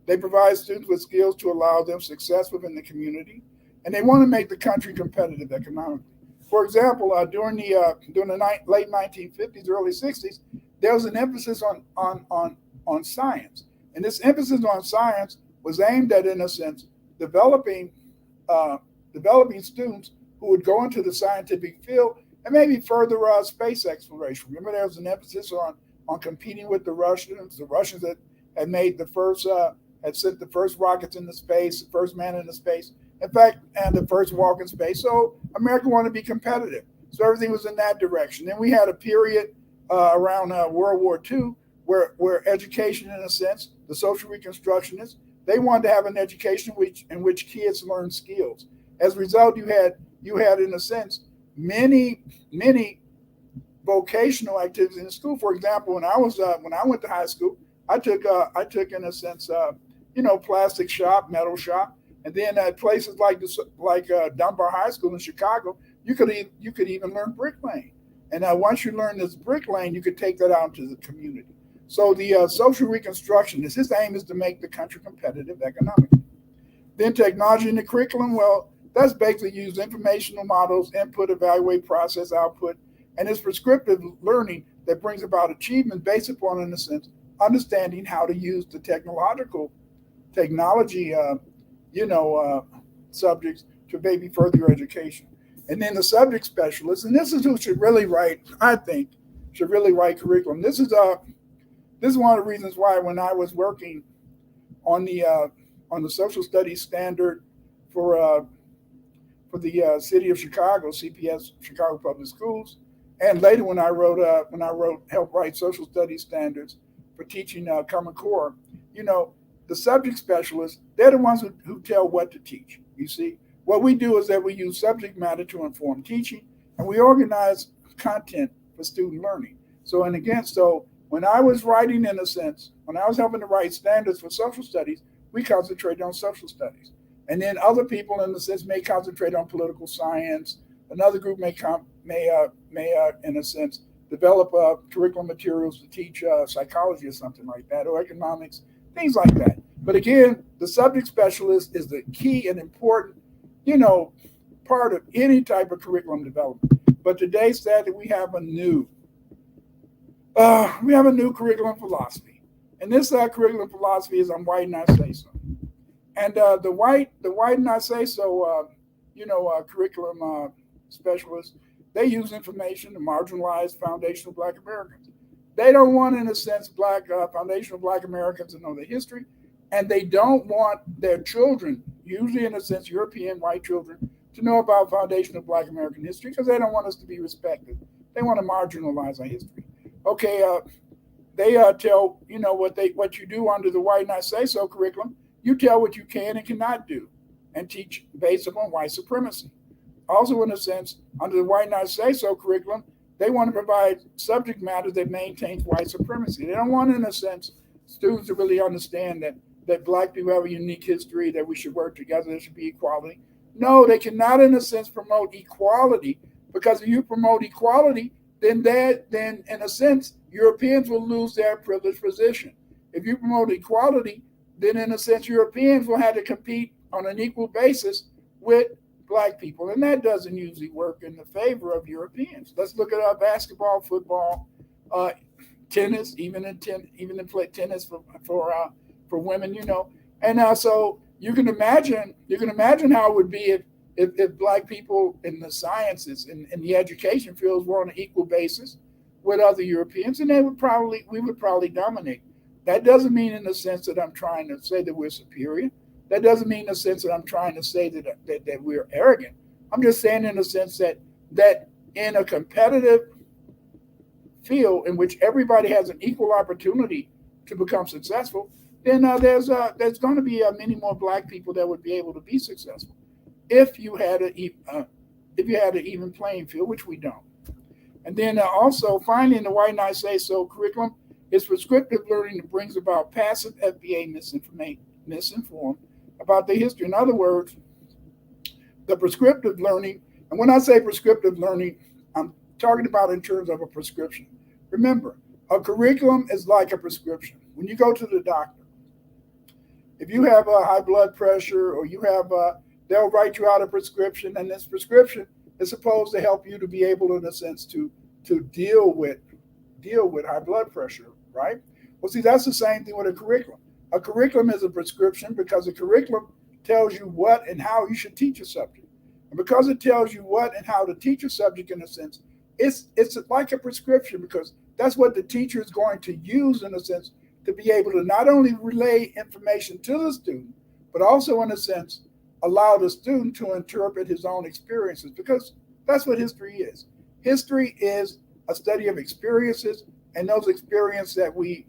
They provide students with skills to allow them success within the community, and they want to make the country competitive economically. For example, during the late 1950s, early 60s, there was an emphasis on science. And this emphasis on science was aimed at, in a sense, developing students who would go into the scientific field and maybe further space exploration. Remember, there was an emphasis on competing with the Russians. The Russians had made had sent the first rockets into space, the first man into space. In fact, and the first walk in space. So America wanted to be competitive. So everything was in that direction. Then we had a period around World War II where education, in a sense, the social reconstructionists, they wanted to have an education in which kids learn skills. As a result, you had in a sense many vocational activities in the school. For example, when I went to high school, I took in a sense plastic shop, metal shop. And then at places like Dunbar High School in Chicago, you could even learn bricklaying. And once you learn this bricklaying, you could take that out into the community. So the social reconstructionist, his aim is to make the country competitive economically. Then technology in the curriculum, well, that's basically use informational models, input, evaluate, process, output, and it's prescriptive learning that brings about achievement based upon, in a sense, understanding how to use the technology subjects to maybe further your education. And then the subject specialists, and this is who should really write, I think, curriculum. This is one of the reasons why when I was working on the social studies standard for the city of Chicago, CPS, Chicago Public Schools, and later when I helped write social studies standards for teaching Common Core, the subject specialists, they're the ones who tell what to teach. You see, what we do is that we use subject matter to inform teaching, and we organize content for student learning. So when I was writing, in a sense, when I was helping to write standards for social studies, we concentrated on social studies. And then other people, in a sense, may concentrate on political science. Another group may in a sense, develop curriculum materials to teach psychology or something like that, or economics, things like that. But again, the subject specialist is the key and important, part of any type of curriculum development. But today, sadly, we have a new curriculum philosophy, and this curriculum philosophy is "I'm white and I say so." And the white and I say so, curriculum specialists, they use information to marginalize foundational Black Americans. They don't want, in a sense, foundational Black Americans to know their history, and they don't want their children, usually in a sense European white children, to know about foundational Black American history because they don't want us to be respected. They want to marginalize our history. Okay, they tell what you do under the white and I say so curriculum. You tell what you can and cannot do, and teach based upon white supremacy. Also, in a sense, under the white and I say so curriculum, they want to provide subject matter that maintains white supremacy. They don't want, in a sense, students to really understand that Black people have a unique history, that we should work together, there should be equality. No, they cannot, in a sense, promote equality, because if you promote equality, then in a sense, Europeans will lose their privileged position. If you promote equality, then in a sense, Europeans will have to compete on an equal basis with Black people, and that doesn't usually work in the favor of Europeans. Let's look at basketball, football, tennis, even in tennis for women, and so you can imagine how it would be if Black people in the sciences and in the education fields were on an equal basis with other Europeans, and we would probably dominate. That doesn't mean, in the sense, that I'm trying to say that we're superior. That doesn't mean in the sense that I'm trying to say that we're arrogant. I'm just saying in the sense that in a competitive field in which everybody has an equal opportunity to become successful, then there's going to be many more black people that would be able to be successful if you had if you had an even playing field, which we don't. And then also, finally, in the White Knight Say So curriculum is prescriptive learning that brings about passive FBA misinformed about the history. In other words, the prescriptive learning, and when I say prescriptive learning, I'm talking about in terms of a prescription. Remember, a curriculum is like a prescription. When you go to the doctor, if you have a high blood pressure or you have they'll write you out a prescription, and this prescription is supposed to help you to be able, in a sense, to deal with high blood pressure, right? Well, see, that's the same thing with a curriculum. A curriculum is a prescription because a curriculum tells you what and how you should teach a subject. And because it tells you what and how to teach a subject, in a sense, it's like a prescription, because that's what the teacher is going to use, in a sense, to be able to not only relay information to the student, but also, in a sense, allow the student to interpret his own experiences, because that's what history is. History is a study of experiences, and those experiences that we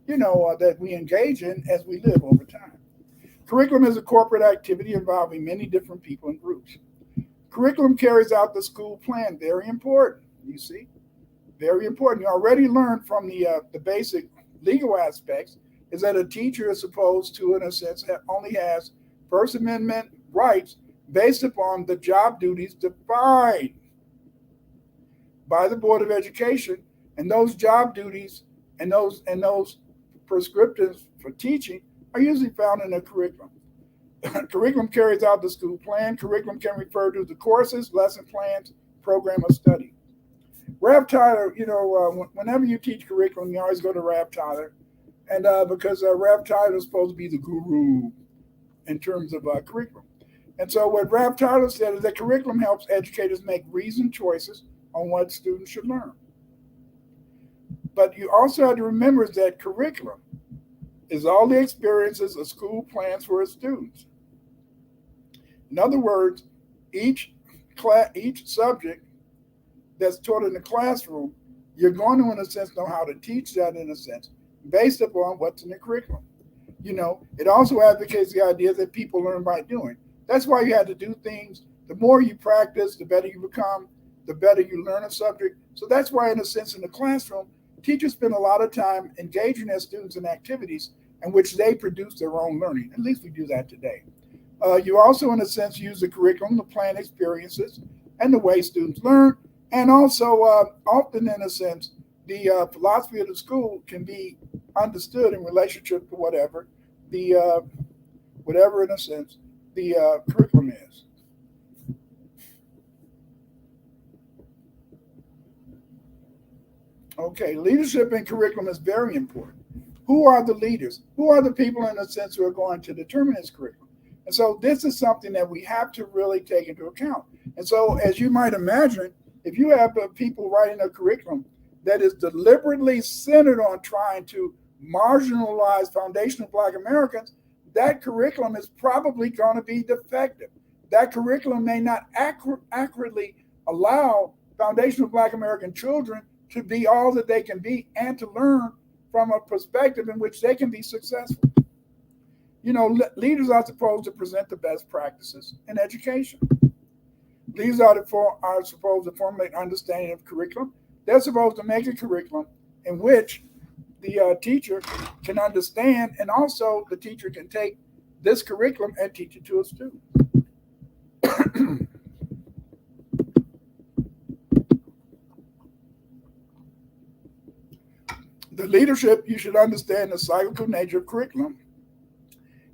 engage in as we live over time. Curriculum is a corporate activity involving many different people and groups. Curriculum carries out the school plan. Very important, you see. Very important. You already learned from the basic legal aspects is that a teacher is supposed to, in a sense, only has First Amendment rights based upon the job duties defined by the Board of Education, and those job duties and those prescriptives for teaching are usually found in the curriculum. Curriculum carries out the school plan. Curriculum can refer to the courses, lesson plans, program of study. Rav Tyler, whenever you teach curriculum, you always go to Rav Tyler, and because Rav Tyler is supposed to be the guru in terms of curriculum. And so what Rav Tyler said is that curriculum helps educators make reasoned choices on what students should learn. But you also have to remember that curriculum is all the experiences a school plans for its students. In other words, each subject that's taught in the classroom, you're going to, in a sense, know how to teach that, in a sense, based upon what's in the curriculum. It also advocates the idea that people learn by doing. That's why you have to do things. The more you practice, the better you become, the better you learn a subject. So that's why, in a sense, in the classroom, teachers spend a lot of time engaging their students in activities in which they produce their own learning. At least we do that today. You also, in a sense, use the curriculum to plan experiences and the way students learn. And also, often, in a sense, the philosophy of the school can be understood in relationship to whatever, in a sense, the curriculum is. Okay, leadership in curriculum is very important. Who are the leaders? Who are the people, in a sense, who are going to determine this curriculum? And so this is something that we have to really take into account. And so, as you might imagine, if you have people writing a curriculum that is deliberately centered on trying to marginalize foundational Black Americans, that curriculum is probably going to be defective. That curriculum may not accurately allow foundational Black American children to be all that they can be and to learn from a perspective in which they can be successful. Leaders are supposed to present the best practices in education. Leaders are supposed to formulate understanding of curriculum. They're supposed to make a curriculum in which the teacher can understand, and also the teacher can take this curriculum and teach it to a student. The leadership, you should understand the cyclical nature of curriculum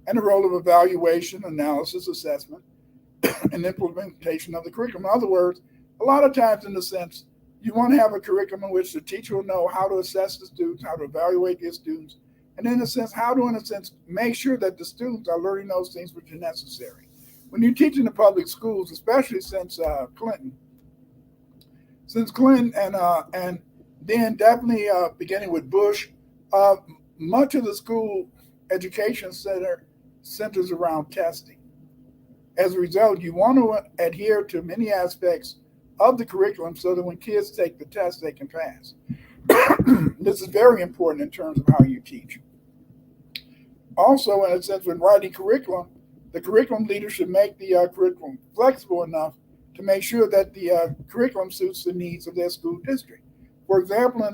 and the role of evaluation, analysis, assessment, and implementation of the curriculum. In other words, a lot of times, in the sense, you want to have a curriculum in which the teacher will know how to assess the students, how to evaluate their students, and in a sense, how to, in a sense, make sure that the students are learning those things which are necessary. When you teach in the public schools, especially since Clinton, and then definitely beginning with Bush, much of the school education centers around testing. As a result, you want to adhere to many aspects of the curriculum so that when kids take the test, they can pass. This is very important in terms of how you teach. Also, in a sense, when writing curriculum, the curriculum leader should make the curriculum flexible enough to make sure that the curriculum suits the needs of their school district. For example,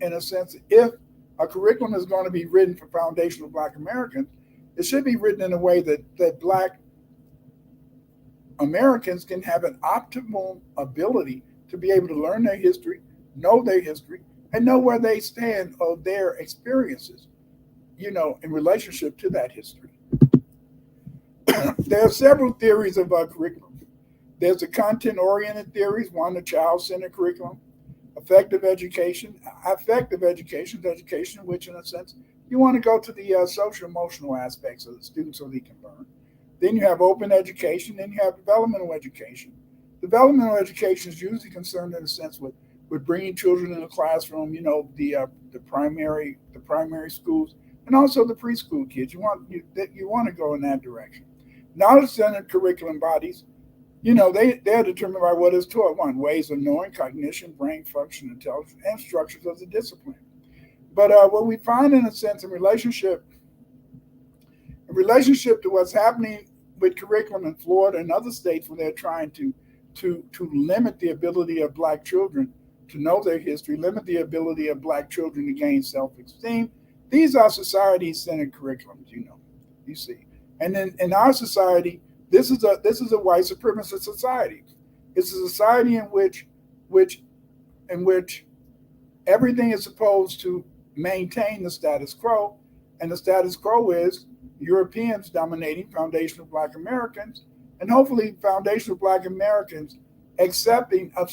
in a sense, if a curriculum is going to be written for foundational Black Americans, it should be written in a way that Black Americans can have an optimal ability to be able to learn their history, and know where they stand of their experiences, in relationship to that history. There are several theories of curriculum. There's the content-oriented theories, one, the child-centered curriculum, affective education is education in which, in a sense, you want to go to the social-emotional aspects of the student so they can learn. Then you have open education, then you have developmental education. Developmental education is usually concerned, in a sense, with bringing children in the classroom, the primary schools, and also the preschool kids. You want to go in that direction. Knowledge-centered curriculum bodies, they're determined by what is taught. One, ways of knowing, cognition, brain function, intelligence, and structures of the discipline. But what we find, in a sense, in relationship to what's happening with curriculum in Florida and other states where they're trying to limit the ability of Black children to know their history, limit the ability of Black children to gain self-esteem. These are society-centered curriculums, you see. And then in our society, this is a white supremacist society. It's a society in which everything is supposed to maintain the status quo, and the status quo is Europeans dominating foundational Black Americans, and hopefully foundational Black Americans accepting a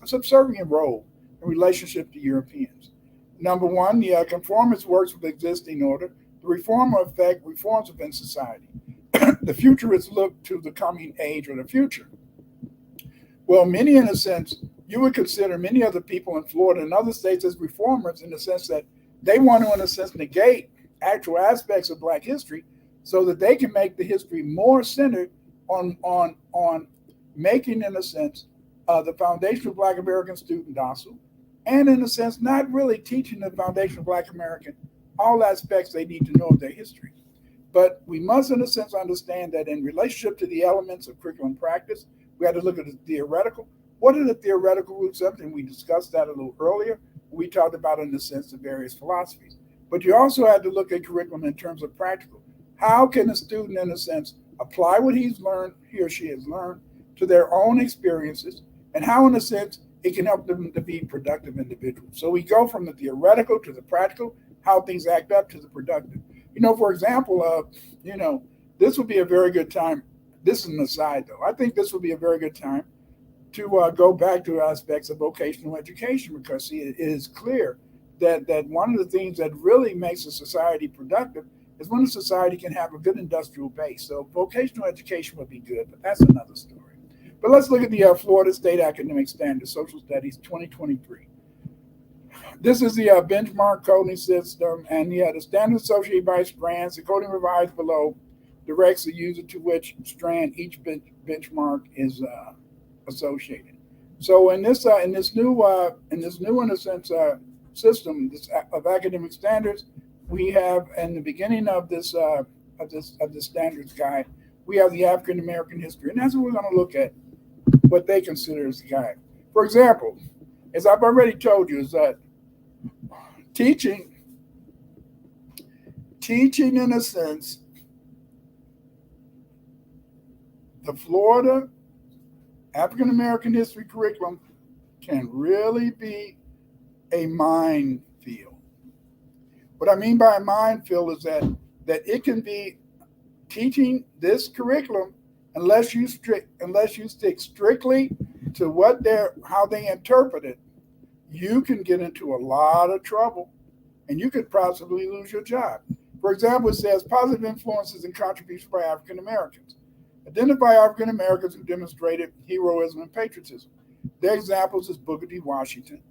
subservient role in relationship to Europeans. Number one, the conformist works with existing order. The reformer effect reforms within society. The futurists look to the coming age or the future. Well, many, in a sense, you would consider many other people in Florida and other states as reformers in the sense that they want to, in a sense, negate actual aspects of Black history so that they can make the history more centered on making, in a sense, the foundational Black American student docile, and in a sense, not really teaching the foundational Black American all aspects they need to know of their history. But we must, in a sense, understand that in relationship to the elements of curriculum practice, we have to look at the theoretical. What are the theoretical roots of it? And we discussed that a little earlier. We talked about, in the sense, the various philosophies. But you also have to look at curriculum in terms of practical. How can a student, in a sense, apply what he or she has learned to their own experiences, and how, in a sense, it can help them to be productive individuals. So we go from the theoretical to the practical, how things act up, to the productive. For example, this would be a very good time. This is an aside, though. I think this would be a very good time to go back to aspects of vocational education, because it is clear that one of the things that really makes a society productive is when a society can have a good industrial base. So vocational education would be good, but that's another story. But let's look at the Florida State Academic Standards, Social Studies 2023. This is the benchmark coding system, and the standard associated by strands. The coding revised below directs the user to which strand each benchmark is associated. So in this new in a sense system of academic standards, we have, in the beginning of this standards guide, we have the African American history, and that's what we're going to look at, what they consider as the guide. For example, as I've already told you, is that teaching in a sense, the Florida African American history curriculum can really be a minefield. What I mean by a minefield is that it can be teaching this curriculum unless you stick strictly to how they interpret it. You can get into a lot of trouble, and you could possibly lose your job. For example, it says positive influences and contributions by African Americans. Identify African Americans who demonstrated heroism and patriotism. Their examples is Booker T. Washington,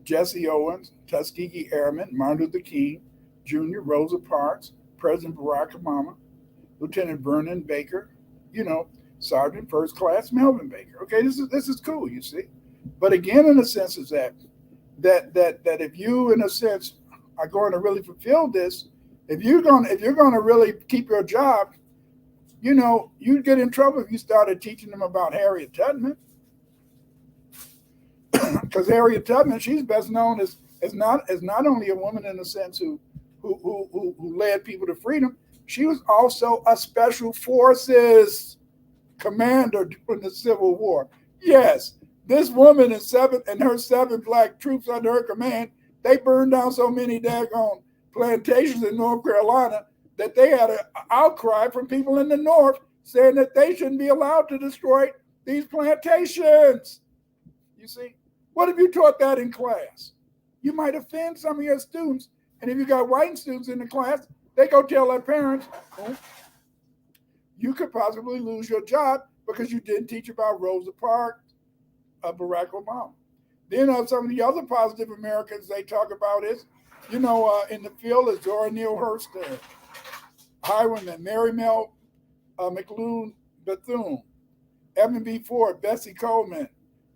Jesse Owens, Tuskegee Airmen, Martin Luther King Jr., Rosa Parks, President Barack Obama, Lieutenant Vernon Baker, you know, Sergeant First Class Melvin Baker. Okay, this is cool, you see. But again, in a sense, is that if you, in a sense, are going to really fulfill this, if you're going to really keep your job, you know, you'd get in trouble if you started teaching them about Harriet Tubman, because Harriet Tubman, she's best known as not only a woman in a sense who led people to freedom, she was also a special forces commander during the Civil War. Yes, this woman and her seven black troops under her command, they burned down so many daggone plantations in North Carolina that they had an outcry from people in the North saying that they shouldn't be allowed to destroy these plantations. You see, what if you taught that in class? You might offend some of your students, and if you got white students in the class, they go tell their parents, oh, you could possibly lose your job because you didn't teach about Rosa Parks, Barack Obama. Then some of the other positive Americans they talk about is, you know, in the field is Zora Neale Hurston, Highwayman, Mary Mel McLuhan Bethune, Evan B. Ford, Bessie Coleman,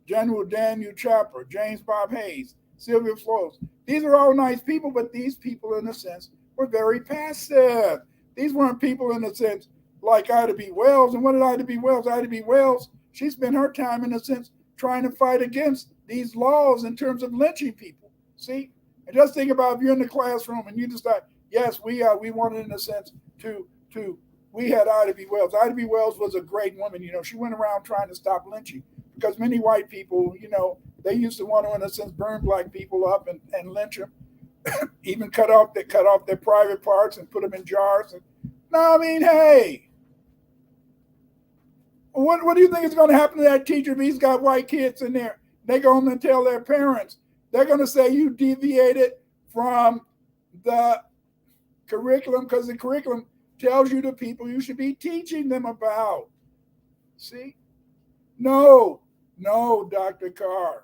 General Daniel Chopper, James Bob Hayes, Sylvia Flores. These are all nice people, but these people, in a sense, were very passive. These weren't people, in a sense, like Ida B. Wells. And what did Ida B. Wells? Ida B. Wells, she spent her time, in a sense, trying to fight against these laws in terms of lynching people. See? And just think about if you're in the classroom and you decide, yes, we wanted, in a sense, we had Ida B. Wells. Ida B. Wells was a great woman. You know, she went around trying to stop lynching because many white people, you know, they used to want to, in a sense, burn black people up and lynch them, even cut off their private parts and put them in jars. And, no, I mean, hey, what do you think is going to happen to that teacher if he's got white kids in there? They go home and tell their parents. They're going to say you deviated from the curriculum because the curriculum tells you the people you should be teaching them about. See? No, Dr. Carr.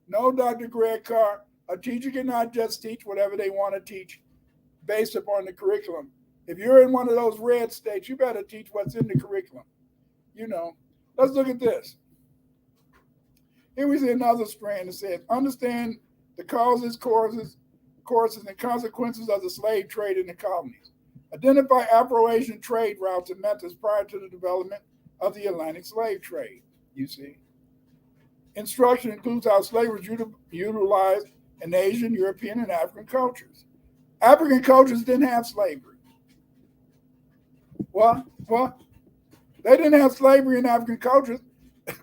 No, Dr. Greg Carr. A teacher cannot just teach whatever they want to teach based upon the curriculum. If you're in one of those red states, you better teach what's in the curriculum. You know, let's look at this. Here we see another strand that says, understand the causes, courses, and consequences of the slave trade in the colonies. Identify Afro-Asian trade routes and methods prior to the development of the Atlantic slave trade, you see. Instruction includes how slavery was utilized in Asian, European, and African cultures. African cultures didn't have slavery. What? They didn't have slavery in African cultures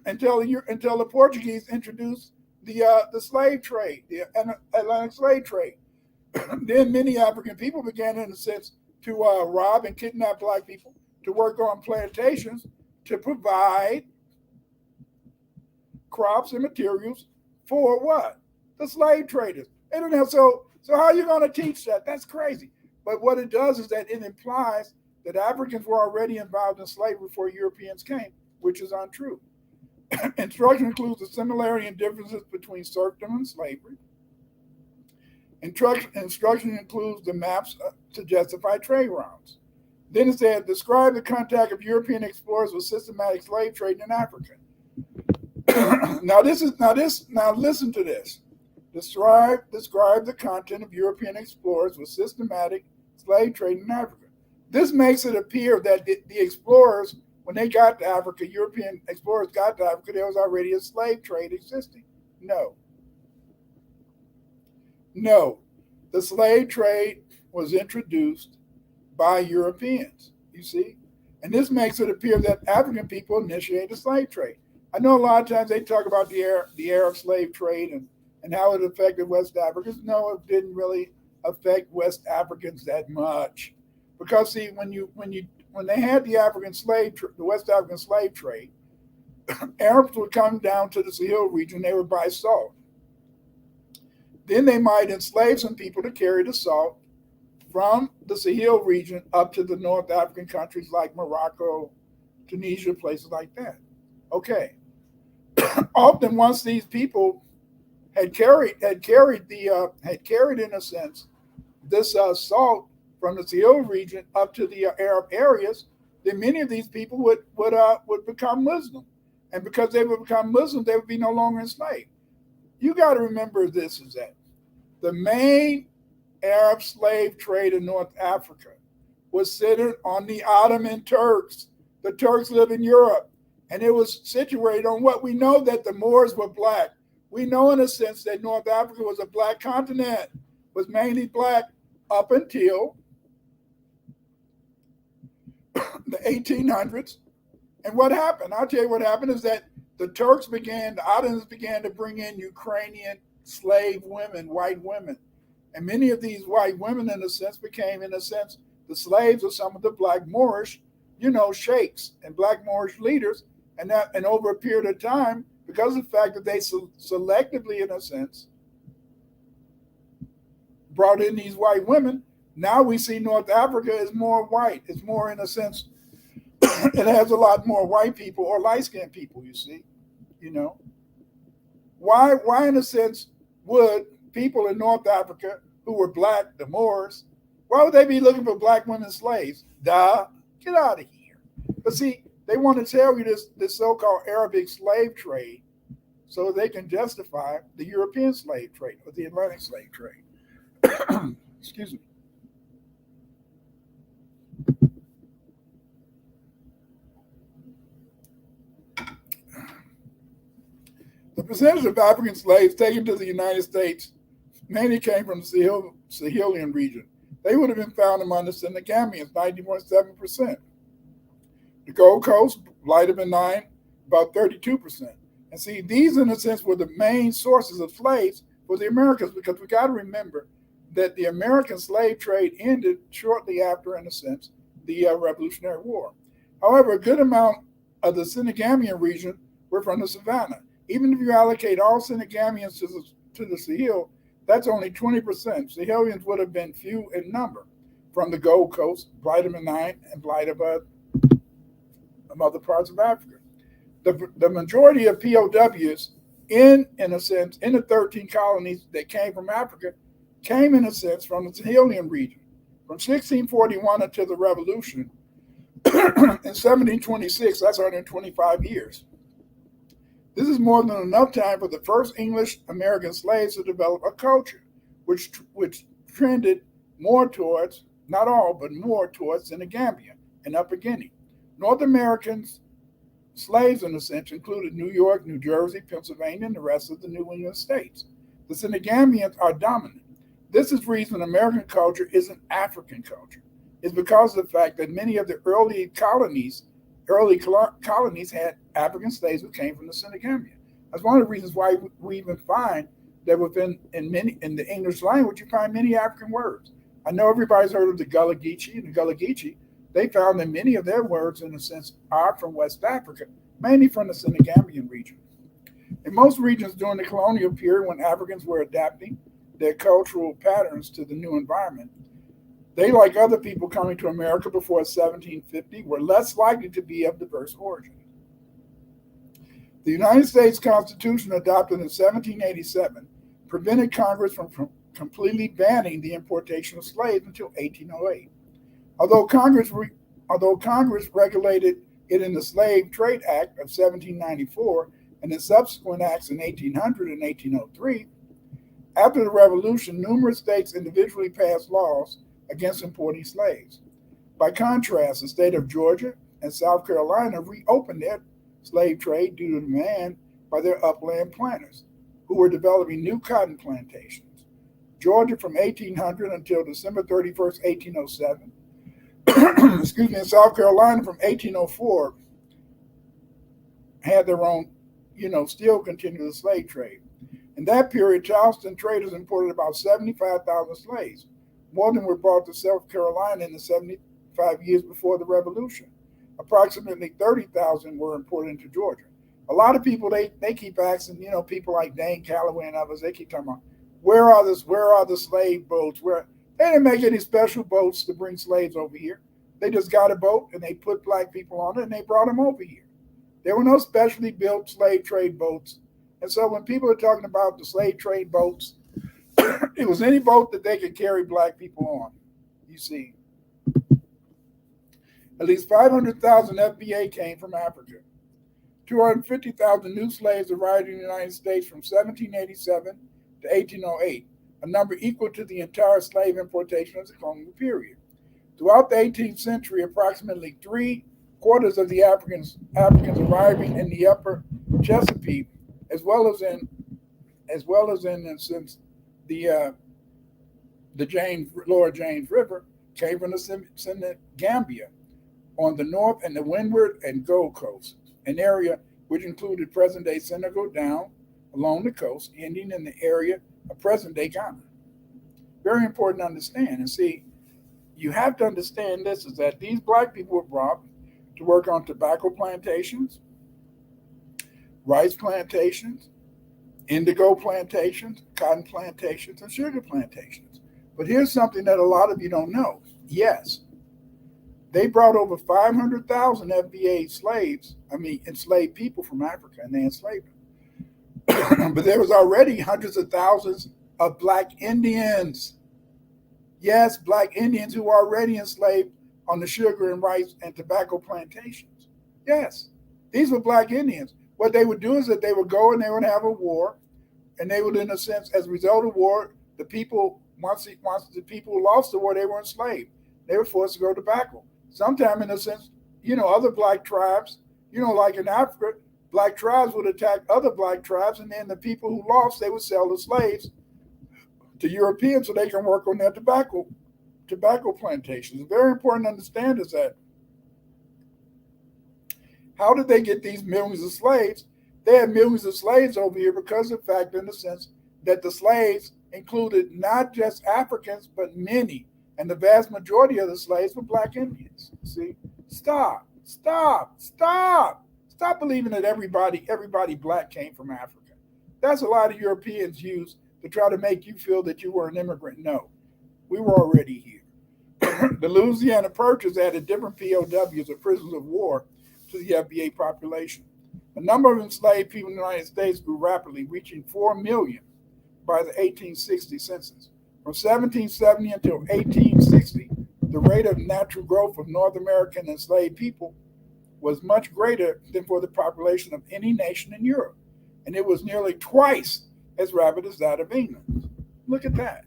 until the Portuguese introduced the slave trade, the Atlantic slave trade. Then many African people began, in a sense, to rob and kidnap black people to work on plantations to provide crops and materials for what? The slave traders. They didn't have, so how are you going to teach that? That's crazy. But what it does is that it implies that Africans were already involved in slavery before Europeans came, which is untrue. Instruction includes the similarity and differences between serfdom and slavery. Instruction includes the maps to justify trade routes. Then it said, describe the contact of European explorers with systematic slave trade in Africa. Now listen to this. Describe the content of European explorers with systematic slave trade in Africa. This makes it appear that the explorers, when they got to Africa, European explorers got to Africa, there was already a slave trade existing. No. The slave trade was introduced by Europeans, you see? And this makes it appear that African people initiated the slave trade. I know a lot of times they talk about the Arab slave trade and how it affected West Africans. No, it didn't really affect West Africans that much. Because see, when they had the West African slave trade, Arabs would come down to the Sahel region, they would buy salt. Then they might enslave some people to carry the salt from the Sahel region up to the North African countries like Morocco, Tunisia, places like that. Okay. Often once these people had carried in a sense this salt from the Sahel region up to the Arab areas, then many of these people would become Muslim, and because they would become Muslim, they would be no longer enslaved. You got to remember this is that the main Arab slave trade in North Africa was centered on the Ottoman Turks. The Turks live in Europe, and it was situated on what we know that the Moors were black. We know in a sense that North Africa was a black continent, was mainly black up until the 1800s. And what happened? I'll tell you what happened is that the Ottomans began to bring in Ukrainian slave women, white women. And many of these white women, in a sense, became, in a sense, the slaves of some of the black Moorish, sheikhs and black Moorish leaders. And over a period of time, because of the fact that they selectively, in a sense, brought in these white women, now we see North Africa is more white. It's more, in a sense, it has a lot more white people or light-skinned people, you see. Why, in a sense, would people in North Africa who were black, the Moors, why would they be looking for black women slaves? Duh, get out of here. But see, they want to tell you this so-called Arabic slave trade so they can justify the European slave trade or the Atlantic slave trade. Excuse me. The percentage of African slaves taken to the United States mainly came from the Sahelian region. They would have been found among the Senegamians, 90.7%. The Gold Coast, Blight of Benign, about 32%. And see, these, in a sense, were the main sources of slaves for the Americans, because we got to remember that the American slave trade ended shortly after, in a sense, the Revolutionary War. However, a good amount of the Senegamian region were from the Savannah. Even if you allocate all Senegamians to the Sahel, that's only 20%. Sahelians would have been few in number from the Gold Coast, Blight of Benign, and Blight of other parts of Africa. The majority of POWs in a sense, in the 13 colonies that came from Africa, came, in a sense, from the Sahelian region. From 1641 until the Revolution, in 1726, that's 125 years. This is more than enough time for the first English American slaves to develop a culture, which trended more towards, not all, but more towards Senegambia and Upper Guinea. North Americans slaves, in a sense, included New York, New Jersey, Pennsylvania, and the rest of the New England states. The Senegambians are dominant. This is the reason American culture is an African culture. It's because of the fact that many of the early colonies had African slaves who came from the Senegambia. That's one of the reasons why we even find that in the English language, you find many African words. I know everybody's heard of the Gullah Geechee, and the Gullah Geechee, they found that many of their words, in a sense, are from West Africa, mainly from the Senegambian region. In most regions during the colonial period, when Africans were adapting their cultural patterns to the new environment, they, like other people coming to America before 1750, were less likely to be of diverse origin. The United States Constitution, adopted in 1787, prevented Congress from completely banning the importation of slaves until 1808. Although Congress regulated it in the Slave Trade Act of 1794 and in subsequent acts in 1800 and 1803, after the Revolution, numerous states individually passed laws against importing slaves. By contrast, the state of Georgia and South Carolina reopened their slave trade due to demand by their upland planters, who were developing new cotton plantations. Georgia from 1800 until December 31st, 1807, and South Carolina from 1804 had their own, still continued the slave trade. In that period, Charleston traders imported about 75,000 slaves, more than were brought to South Carolina in the 75 years before the Revolution. Approximately 30,000 were imported into Georgia. A lot of people, they keep asking, people like Dane Calloway and others, they keep talking about, where are the slave boats? They didn't make any special boats to bring slaves over here. They just got a boat and they put black people on it and they brought them over here. There were no specially built slave trade boats. And so when people are talking about the slave trade boats, it was any boat that they could carry black people on, You see, at least 500,000 FBA came from Africa. 250,000 new slaves arrived in the United States from 1787 to 1808, a number equal to the entire slave importation of the colonial period. Throughout the 18th century, approximately three-quarters of the Africans arriving in the upper Chesapeake, as well as in since the Lower James River, came from the Senegambia on the north and the Windward and Gold Coast, an area which included present-day Senegal down along the coast, ending in the area of present-day Ghana. Very important to understand. And see, you have to understand this, is that these black people were brought to work on tobacco plantations, rice plantations, indigo plantations, cotton plantations, and sugar plantations. But here's something that a lot of you don't know. Yes, they brought over 500,000 enslaved people from Africa, and they enslaved them. But there was already hundreds of thousands of black Indians. Yes, black Indians who were already enslaved on the sugar and rice and tobacco plantations. Yes, these were black Indians. What they would do is that they would go and they would have a war, and they would, in a sense, as a result of war, the people, once the people lost the war, they were enslaved. They were forced to go to tobacco. Sometime, in a sense, other black tribes, like in Africa, black tribes would attack other black tribes, and then the people who lost, they would sell the slaves to Europeans so they can work on their tobacco plantations. It's very important to understand is that how did they get these millions of slaves? They had millions of slaves over here because of the fact, in the sense, that the slaves included not just Africans, but many. And the vast majority of the slaves were black Indians. See, stop believing that everybody black came from Africa. That's a lot of Europeans use to try to make you feel that you were an immigrant. No, we were already here. The Louisiana Purchase added different POWs or prisoners of war to the FBA population. The number of enslaved people in the United States grew rapidly, reaching 4 million by the 1860 census. From 1770 until 1860, the rate of natural growth of North American enslaved people was much greater than for the population of any nation in Europe, and it was nearly twice as rapid as that of England. Look at that.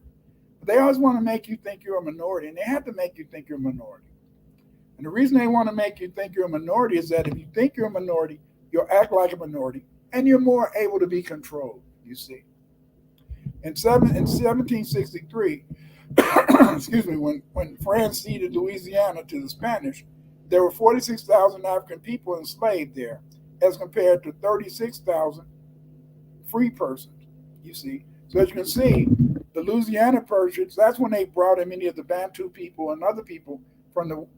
They always want to make you think you're a minority, and they have to make you think you're a minority. And the reason they want to make you think you're a minority is that if you think you're a minority, you'll act like a minority, and you're more able to be controlled, you see. In 1763, excuse me, when France ceded Louisiana to the Spanish, there were 46,000 African people enslaved there, as compared to 36,000 free persons, you see. So as you can see, the Louisiana Purchase, that's when they brought in many of the Bantu people and other people from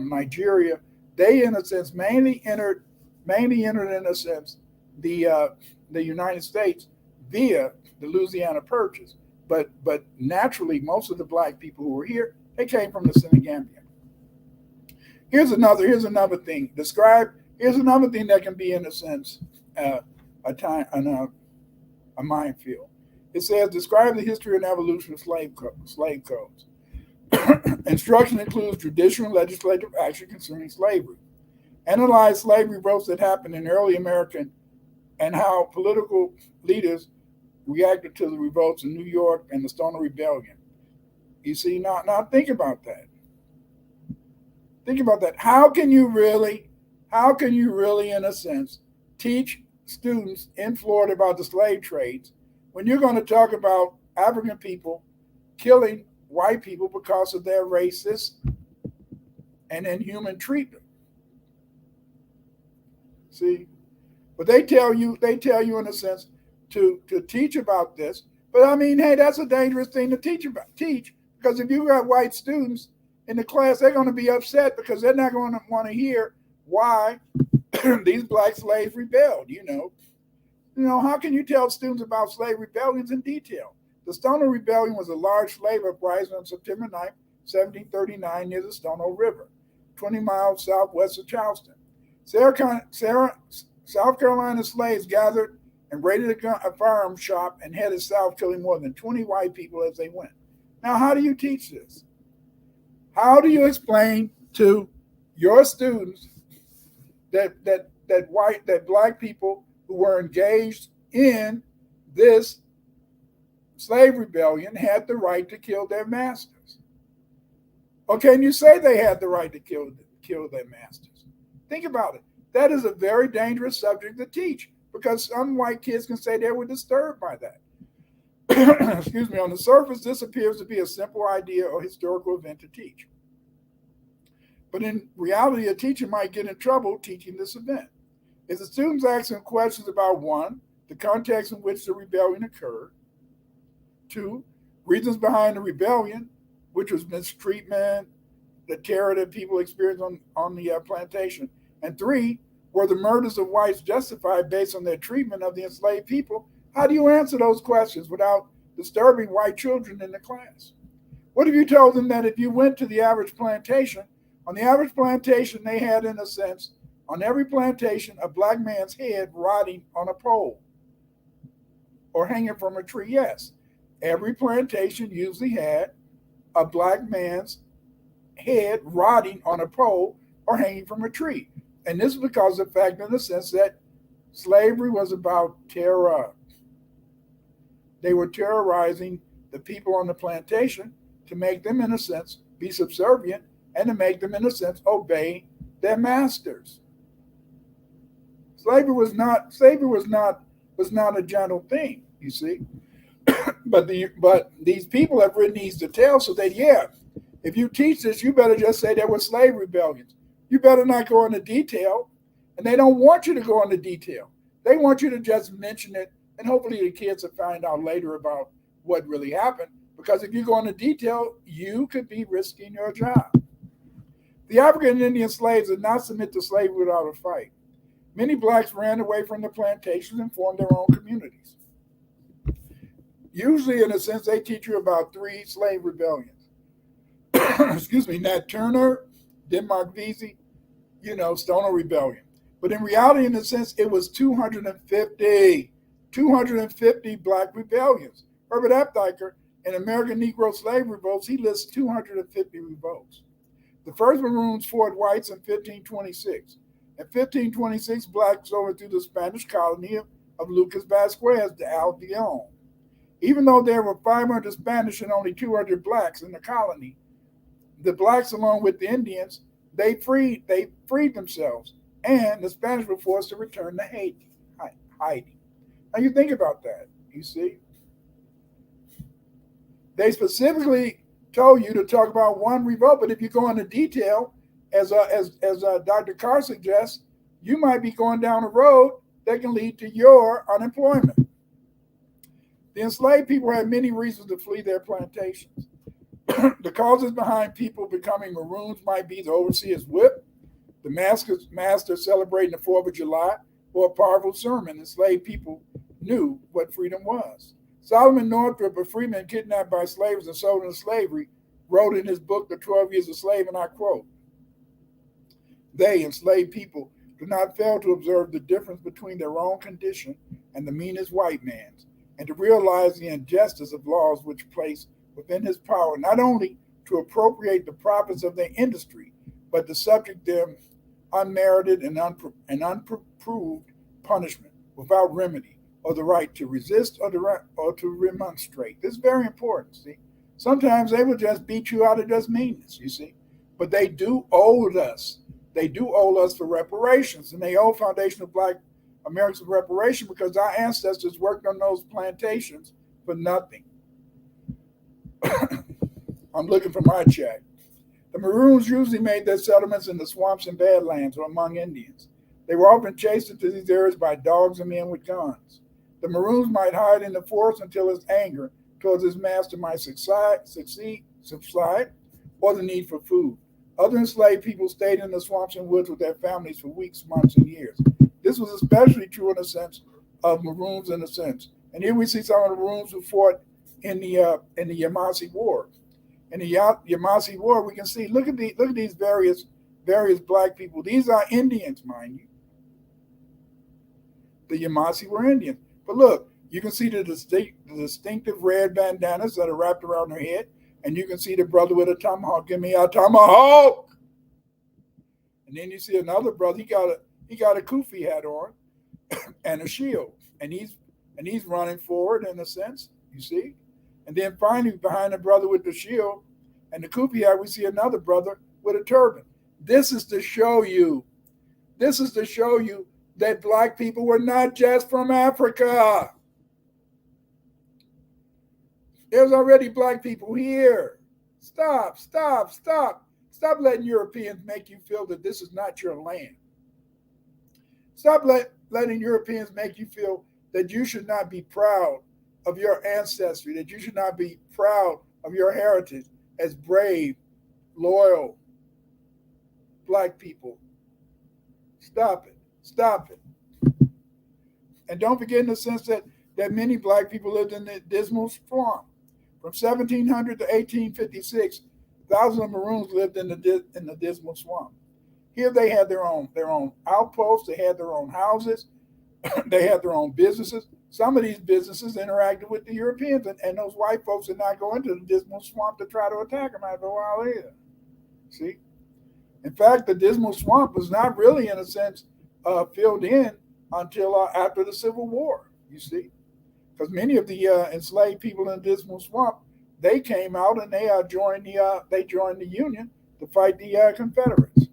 Nigeria. They, in a sense, mainly entered in a sense the United States via the Louisiana Purchase. But naturally, most of the black people who were here, they came from the Senegambia. Here's another thing. Here's another thing that can be, in a sense, a minefield. It says, describe the history and evolution of slave codes. Instruction includes judicial and legislative action concerning slavery. Analyze slavery revolts that happened in early America and how political leaders reacted to the revolts in New York and the Stoner Rebellion. You see, now think about that. Think about that. How can you really, in a sense, teach students in Florida about the slave trades when you're going to talk about African people killing white people because of their racist and inhuman treatment? See, but they tell you in a sense to teach about this. But I mean, hey, that's a dangerous thing to teach because if you got white students in the class, they're going to be upset because they're not going to want to hear why these black slaves rebelled. How can you tell students about slave rebellions in detail? The Stoner Rebellion was a large slave uprising on September 9, 1739, near the Stono River, 20 miles southwest of Charleston. South Carolina slaves gathered and raided a firearm shop and headed south, killing more than 20 white people as they went. Now, how do you teach this? How do you explain to your students that black people who were engaged in this slave rebellion had the right to kill their masters? Or can you say they had the right to kill their masters? Think about it. That is a very dangerous subject to teach because some white kids can say they were disturbed by that. Excuse me. On the surface, this appears to be a simple idea or historical event to teach. But in reality, a teacher might get in trouble teaching this event. If the students ask him questions about one, the context in which the rebellion occurred, two, reasons behind the rebellion, which was mistreatment, the terror that people experienced on the plantation, and three, were the murders of whites justified based on their treatment of the enslaved people? How do you answer those questions without disturbing white children in the class? What if you told them that if you went to the average plantation, on the average plantation, they had, in a sense, on every plantation, a black man's head rotting on a pole or hanging from a tree? Yes. Every plantation usually had a black man's head rotting on a pole or hanging from a tree. And this is because of the fact, in the sense that slavery was about terror. They were terrorizing the people on the plantation to make them, in a sense, be subservient and to make them, in a sense, obey their masters. Slavery was not a gentle thing, you see. But these people have written these details so that, yeah, if you teach this, you better just say there were slave rebellions. You better not go into detail. And they don't want you to go into detail. They want you to just mention it, and hopefully the kids will find out later about what really happened. Because if you go into detail, you could be risking your job. The African and Indian slaves did not submit to slavery without a fight. Many blacks ran away from the plantations and formed their own communities. Usually, in a sense, they teach you about three slave rebellions. Excuse me, Nat Turner, Denmark Vesey, Stoner Rebellion. But in reality, in a sense, it was 250 black rebellions. Herbert Aptheicher, in American Negro Slave Revolts, he lists 250 revolts. The first Maroons fought whites in 1526. In 1526, blacks overthrew the Spanish colony of Lucas Vasquez de Albion. Even though there were 500 Spanish and only 200 blacks in the colony, the blacks, along with the Indians, they freed themselves, and the Spanish were forced to return to Haiti. Now you think about that. You see, they specifically told you to talk about one revolt, but if you go into detail, as Dr. Carr suggests, you might be going down a road that can lead to your unemployment. The enslaved people had many reasons to flee their plantations. The causes behind people becoming maroons might be the overseer's whip, the master celebrating the 4th of July, or a powerful sermon. Enslaved people knew what freedom was. Solomon Northrop, a freeman kidnapped by slaves and sold into slavery, wrote in his book, The 12 Years a Slave, and I quote, "They, enslaved people, do not fail to observe the difference between their own condition and the meanest white man's, and to realize the injustice of laws which place within his power not only to appropriate the profits of their industry, but to subject them unmerited and unproved punishment without remedy or the right to resist or to remonstrate." This is very important, see. Sometimes they will just beat you out of just meanness, you see. But they do owe us. They do owe us for reparations, and they owe Foundation of Black Americans for reparation because our ancestors worked on those plantations for nothing. I'm looking for my check. The Maroons usually made their settlements in the swamps and badlands or among Indians. They were often chased into these areas by dogs and men with guns. The Maroons might hide in the forest until his anger towards his master might subside, or the need for food. Other enslaved people stayed in the swamps and woods with their families for weeks, months, and years. This was especially true in a sense of Maroons in a sense. And here we see some of the Maroons who fought in the Yamasee War. In the Yamasee War, we can see look at these various black people. These are Indians, mind you. The Yamasee were Indians, but look, you can see the distinctive red bandanas that are wrapped around their head. and you can see the brother with a tomahawk. Give me a tomahawk. And then you see another brother. He got a kufi hat on and a shield, and he's running forward in a sense. You see, and then finally behind the brother with the shield and the kufi hat, we see another brother with a turban. This is to show you. This is to show you that black people were not just from Africa. There's already black people here. Stop. Stop letting Europeans make you feel that this is not your land. Stop letting Europeans make you feel that you should not be proud of your ancestry, that you should not be proud of your heritage as brave, loyal black people. Stop it. And don't forget in the sense that many black people lived in the dismal swamp. From 1700 to 1856, thousands of Maroons lived in the dismal swamp. Here they had their own outposts, they had their own houses, they had their own businesses. Some of these businesses interacted with the Europeans, and those white folks did not go into the dismal swamp to try to attack them after a while either. See? In fact, the dismal swamp was not really, in a sense, filled in until after the Civil War, you see. Because many of the enslaved people in the dismal swamp, they came out and they joined the Union to fight the Confederates.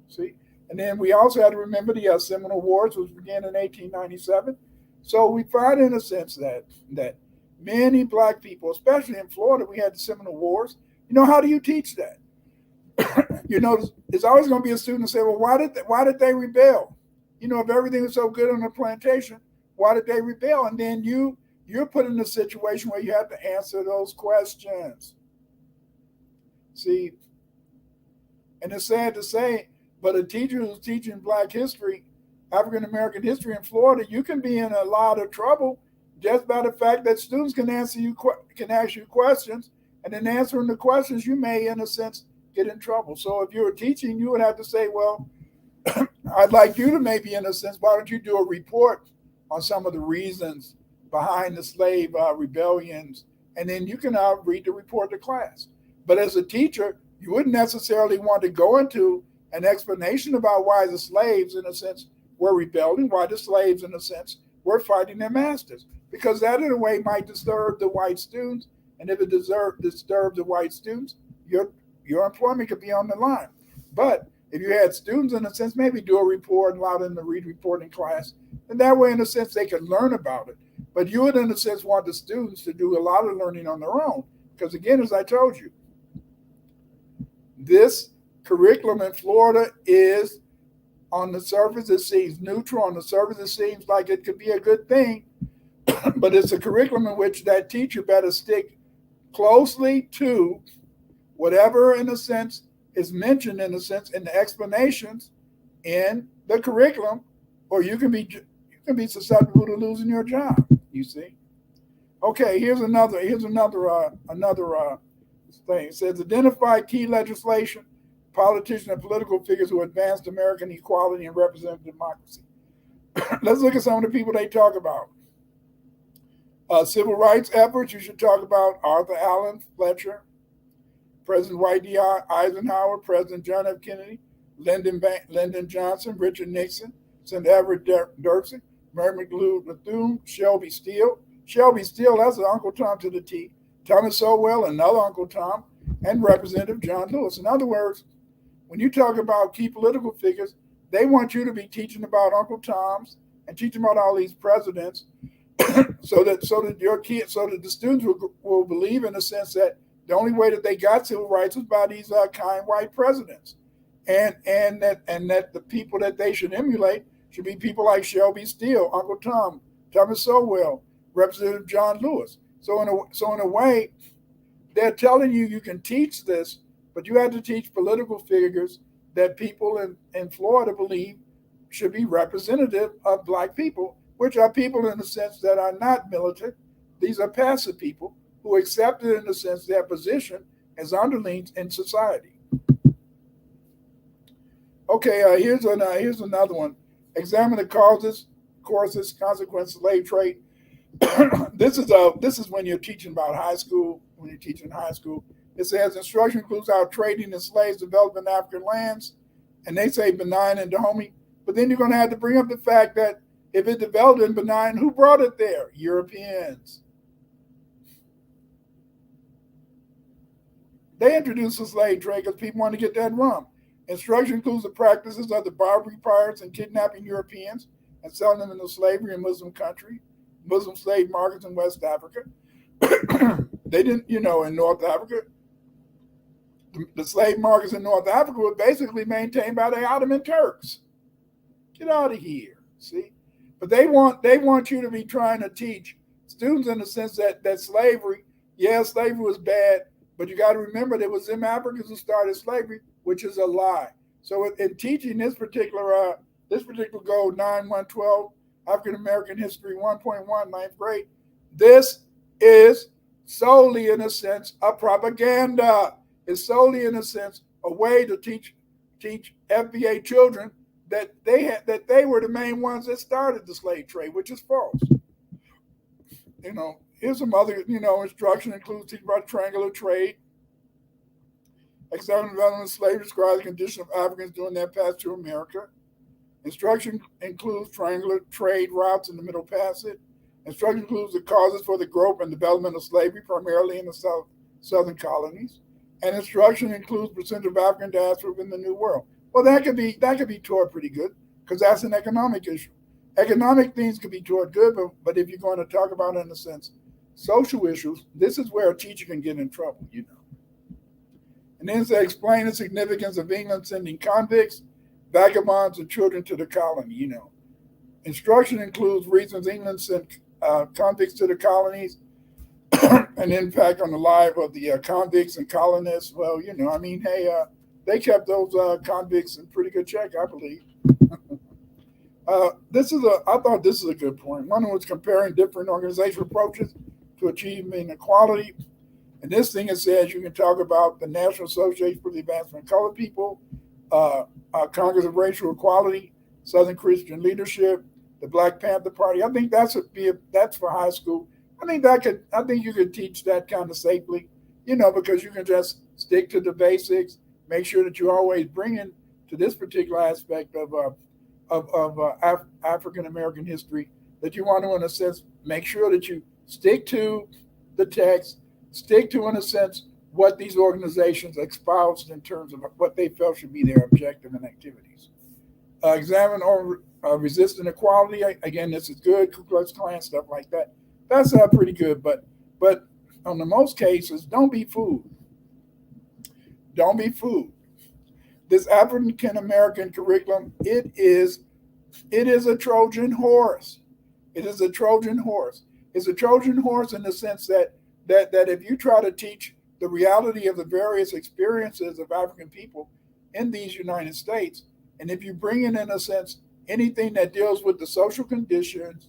See? And then we also had to remember the Seminole Wars, which began in 1897. So we find, in a sense, that many black people, especially in Florida, we had the Seminole Wars. You know, how do you teach that? You know, there's always going to be a student who say, well, why did they rebel? You know, if everything was so good on the plantation, why did they rebel? And then you're put in a situation where you have to answer those questions. See, and it's sad to say, but a teacher who's teaching black history, African American history in Florida, you can be in a lot of trouble just by the fact that students can ask you questions, and in answering the questions, you may, in a sense, get in trouble. So if you were teaching, you would have to say, well, I'd like you to maybe, in a sense, why don't you do a report on some of the reasons behind the slave rebellions, and then you can read the report to class. But as a teacher, you wouldn't necessarily want to go into an explanation about why the slaves, in a sense, were rebelling, why the slaves, in a sense, were fighting their masters, because that, in a way, might disturb the white students, and if it disturbs the white students, your employment could be on the line. But if you had students, in a sense, maybe do a report and allow them to read report in class, and that way, in a sense, they could learn about it. But you would, in a sense, want the students to do a lot of learning on their own, because again, as I told you, this curriculum in Florida is, on the surface, it seems neutral. On the surface, it seems like it could be a good thing, but it's a curriculum in which that teacher better stick closely to whatever, in a sense, is mentioned, in a sense, in the explanations in the curriculum, or you can be susceptible to losing your job. You see. Okay, here's another thing. It says identify key legislation, politicians, and political figures who advanced American equality and representative democracy. Let's look at some of the people they talk about. Civil rights efforts, you should talk about Arthur Allen Fletcher, President Dwight D. Eisenhower, President John F. Kennedy, Lyndon Johnson, Richard Nixon, Senator Everett Dirksen, Mary McLuhan Bethune, Shelby Steele. Shelby Steele, that's an Uncle Tom to the T. Thomas Sowell, another Uncle Tom, and Representative John Lewis. In other words, when you talk about key political figures, they want you to be teaching about Uncle Toms and teaching about all these presidents, so that the students will believe, in a sense, that the only way that they got civil rights was by these kind white presidents, and that the people that they should emulate should be people like Shelby Steele, Uncle Tom, Thomas Sowell, Representative John Lewis. So in a way, they're telling you you can teach this, but you have to teach political figures that people in Florida believe should be representative of black people, which are people, in a sense, that are not militant. These are passive people who accepted, in a sense, their position as underlings in society. Okay, here's another one. Examine the causes, consequences, slave trade. This is when you're teaching about high school when you teach in high school. It says instruction includes how trading in slaves developed in African lands, and they say benign and Dahomey. But then you're going to have to bring up the fact that if it developed in benign, who brought it there? Europeans. They introduced the slave trade because people want to get that rum. Instruction includes the practices of the Barbary pirates and kidnapping Europeans and selling them into slavery in Muslim country, Muslim slave markets in West Africa. They didn't, in North Africa, the slave markets in North Africa were basically maintained by the Ottoman Turks. Get out of here, see? But they want you to be trying to teach students in the sense that slavery, slavery was bad, but you got to remember there was them Africans who started slavery, which is a lie. So in teaching this particular goal 9-1-12, African American History 1.1, ninth grade, this is solely in a sense a propaganda. It's solely in a sense a way to teach FBA children that they were the main ones that started the slave trade, which is false. Here's some other, instruction includes teaching about triangular trade. External development of slavery describes the condition of Africans during their passage to America. Instruction includes triangular trade routes in the Middle Passage. Instruction includes the causes for the growth and development of slavery, primarily in the southern colonies. And instruction includes percentage of African diaspora in the New World. Well, that could be taught pretty good because that's an economic issue. Economic things could be taught good, but if you're going to talk about, in a sense, social issues, this is where a teacher can get in trouble, And then they explain the significance of England sending convicts, vagabonds, and children to the colony, Instruction includes reasons England sent convicts to the colonies, an impact on the life of the convicts and colonists. Well, they kept those convicts in pretty good check, I believe. I thought this is a good point. One was comparing different organizational approaches to achieving equality. And this thing, it says you can talk about the National Association for the Advancement of Colored People, Congress of Racial Equality, Southern Christian Leadership, the Black Panther Party. I think that's for high school. I think you could teach that kind of safely, because you can just stick to the basics, make sure that you always bring in to this particular aspect of African American history, that you want to, in a sense, make sure that you stick to the text, stick to, in a sense, what these organizations espoused in terms of what they felt should be their objective and activities. Examine or resist inequality. Again, this is good. Ku Klux Klan, stuff like that. That's pretty good. But on the most cases, don't be fooled. Don't be fooled. This African American curriculum, it is a Trojan horse. It is a Trojan horse. It's a Trojan horse in the sense that if you try to teach the reality of the various experiences of African people in these United States, and if you bring in a sense, anything that deals with the social conditions,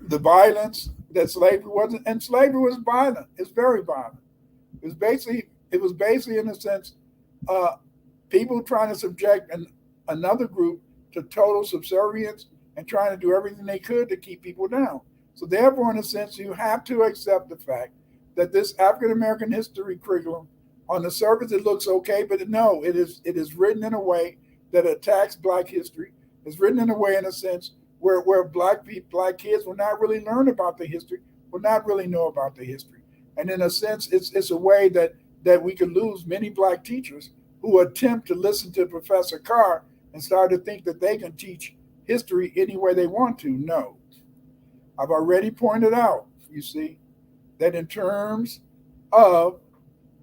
the violence that slavery was, and slavery was violent. It's very violent. It was basically in a sense, people trying to subject another group to total subservience and trying to do everything they could to keep people down. So therefore, in a sense, you have to accept the fact that this African American history curriculum, on the surface, it looks okay, but no, it is written in a way that attacks Black history. It's written in a way, in a sense, where Black kids will not really learn about the history, will not really know about the history. And in a sense, it's a way that we could lose many Black teachers who attempt to listen to Professor Carr and start to think that they can teach history any way they want to. No. I've already pointed out, you see, that in terms of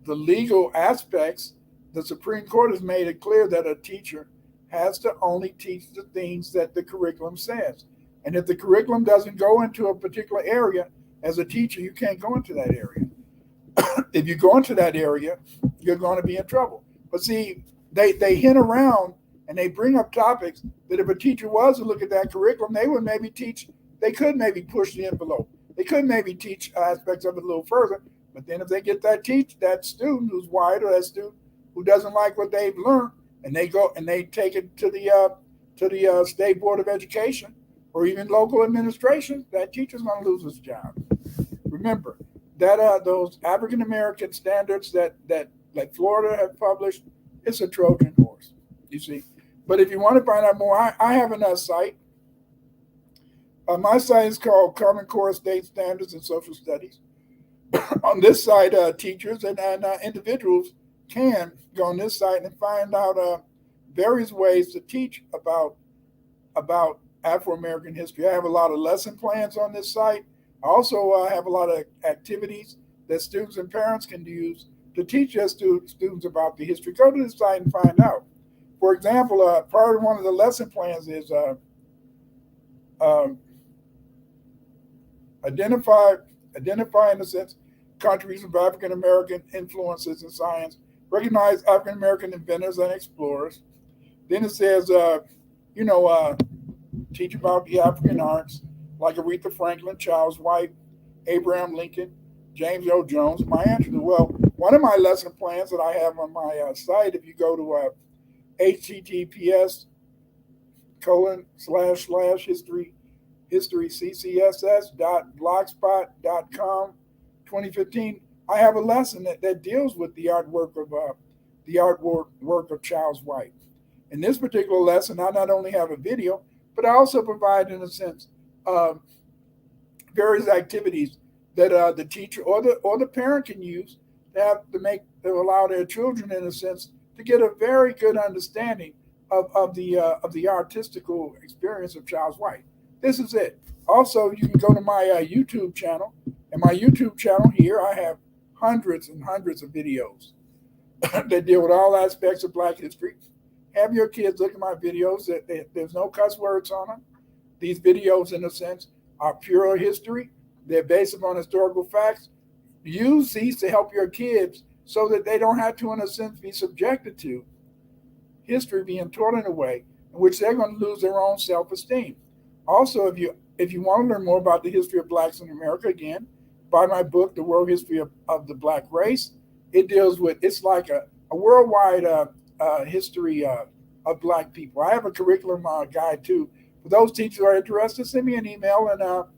the legal aspects, the Supreme Court has made it clear that a teacher has to only teach the things that the curriculum says. And if the curriculum doesn't go into a particular area, as a teacher, you can't go into that area. If you go into that area, you're going to be in trouble. But see, they hint around and they bring up topics that if a teacher was to look at that curriculum, they could maybe push the envelope. They could maybe teach aspects of it a little further. But then if they get that student who's white, or that student who doesn't like what they've learned, and they go and they take it to the State Board of Education or even local administration, that teacher's going to lose his job. Remember, that those African American standards that Florida have published, it's a Trojan horse, you see. But if you want to find out more, I have another site. My site is called Common Core State Standards in Social Studies. On this site, teachers and individuals can go on this site and find out various ways to teach about Afro American history. I have a lot of lesson plans on this site. I also have a lot of activities that students and parents can use to teach their students about the history. Go to the site and find out. For example, part of one of the lesson plans is um, identify in a sense contributions of African American influences in science, recognize African American inventors and explorers. Then it says, teach about the African arts like Aretha Franklin, Charles White, Abraham Lincoln, James Earl Jones, Maya Angelou. Well, one of my lesson plans that I have on my site, if you go to https historyccss.blogspot.com 2015, I have a lesson that deals with the artwork of Charles White. In this particular lesson, I not only have a video, but I also provide, in a sense, various activities that the teacher or the parent can use to allow their children, in a sense, to get a very good understanding of the artistical experience of Charles White. This is it. Also, you can go to my YouTube channel. And my YouTube channel here, I have hundreds and hundreds of videos that deal with all aspects of Black history. Have your kids look at my videos. There's no cuss words on them. These videos, in a sense, are pure history. They're based upon historical facts. Use these to help your kids so that they don't have to, in a sense, be subjected to history being taught in a way in which they're going to lose their own self-esteem. Also, if you want to learn more about the history of Blacks in America, again, buy my book, The World History of the Black Race. It deals with, it's like a worldwide history of Black people. I have a curriculum guide too. For those teachers who are interested, send me an email and I'll